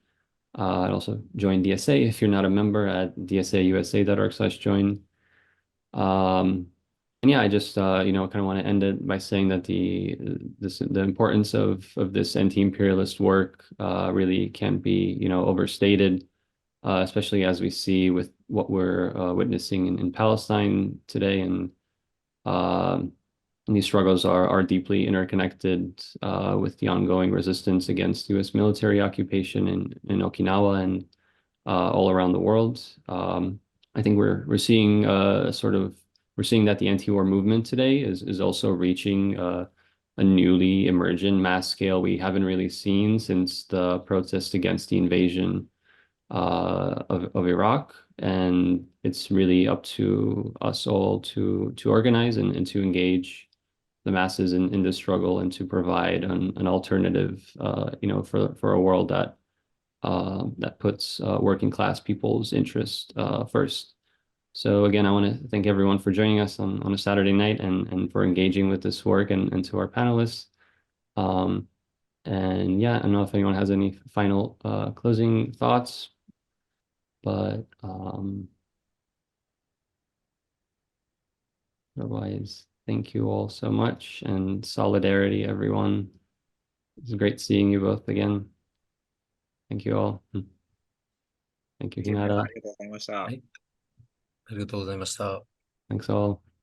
And also join DSA if you're not a member at dsausa.org/join. I just kind of want to end it by saying that the importance of this anti-imperialist work really can't be overstated, especially as we see with what we're witnessing in Palestine today, and these struggles are deeply interconnected with the ongoing resistance against U.S. military occupation in Okinawa and all around the world. I think we're seeing we're seeing that the anti-war movement today is also reaching a newly emergent mass scale we haven't really seen since the protest against the invasion of Iraq. And it's really up to us all to organize and to engage the masses in this struggle and to provide an alternative, for a world that puts working class people's interest first. So again, I want to thank everyone for joining us on a Saturday night and for engaging with this work and to our panelists. And yeah, I don't know if anyone has any final closing thoughts, but otherwise, thank you all so much, and solidarity, everyone. It's great seeing you both again. Thank you all. Thank you, Hinada. ありがとうございました。はい。ありがとうございました。Thanks all.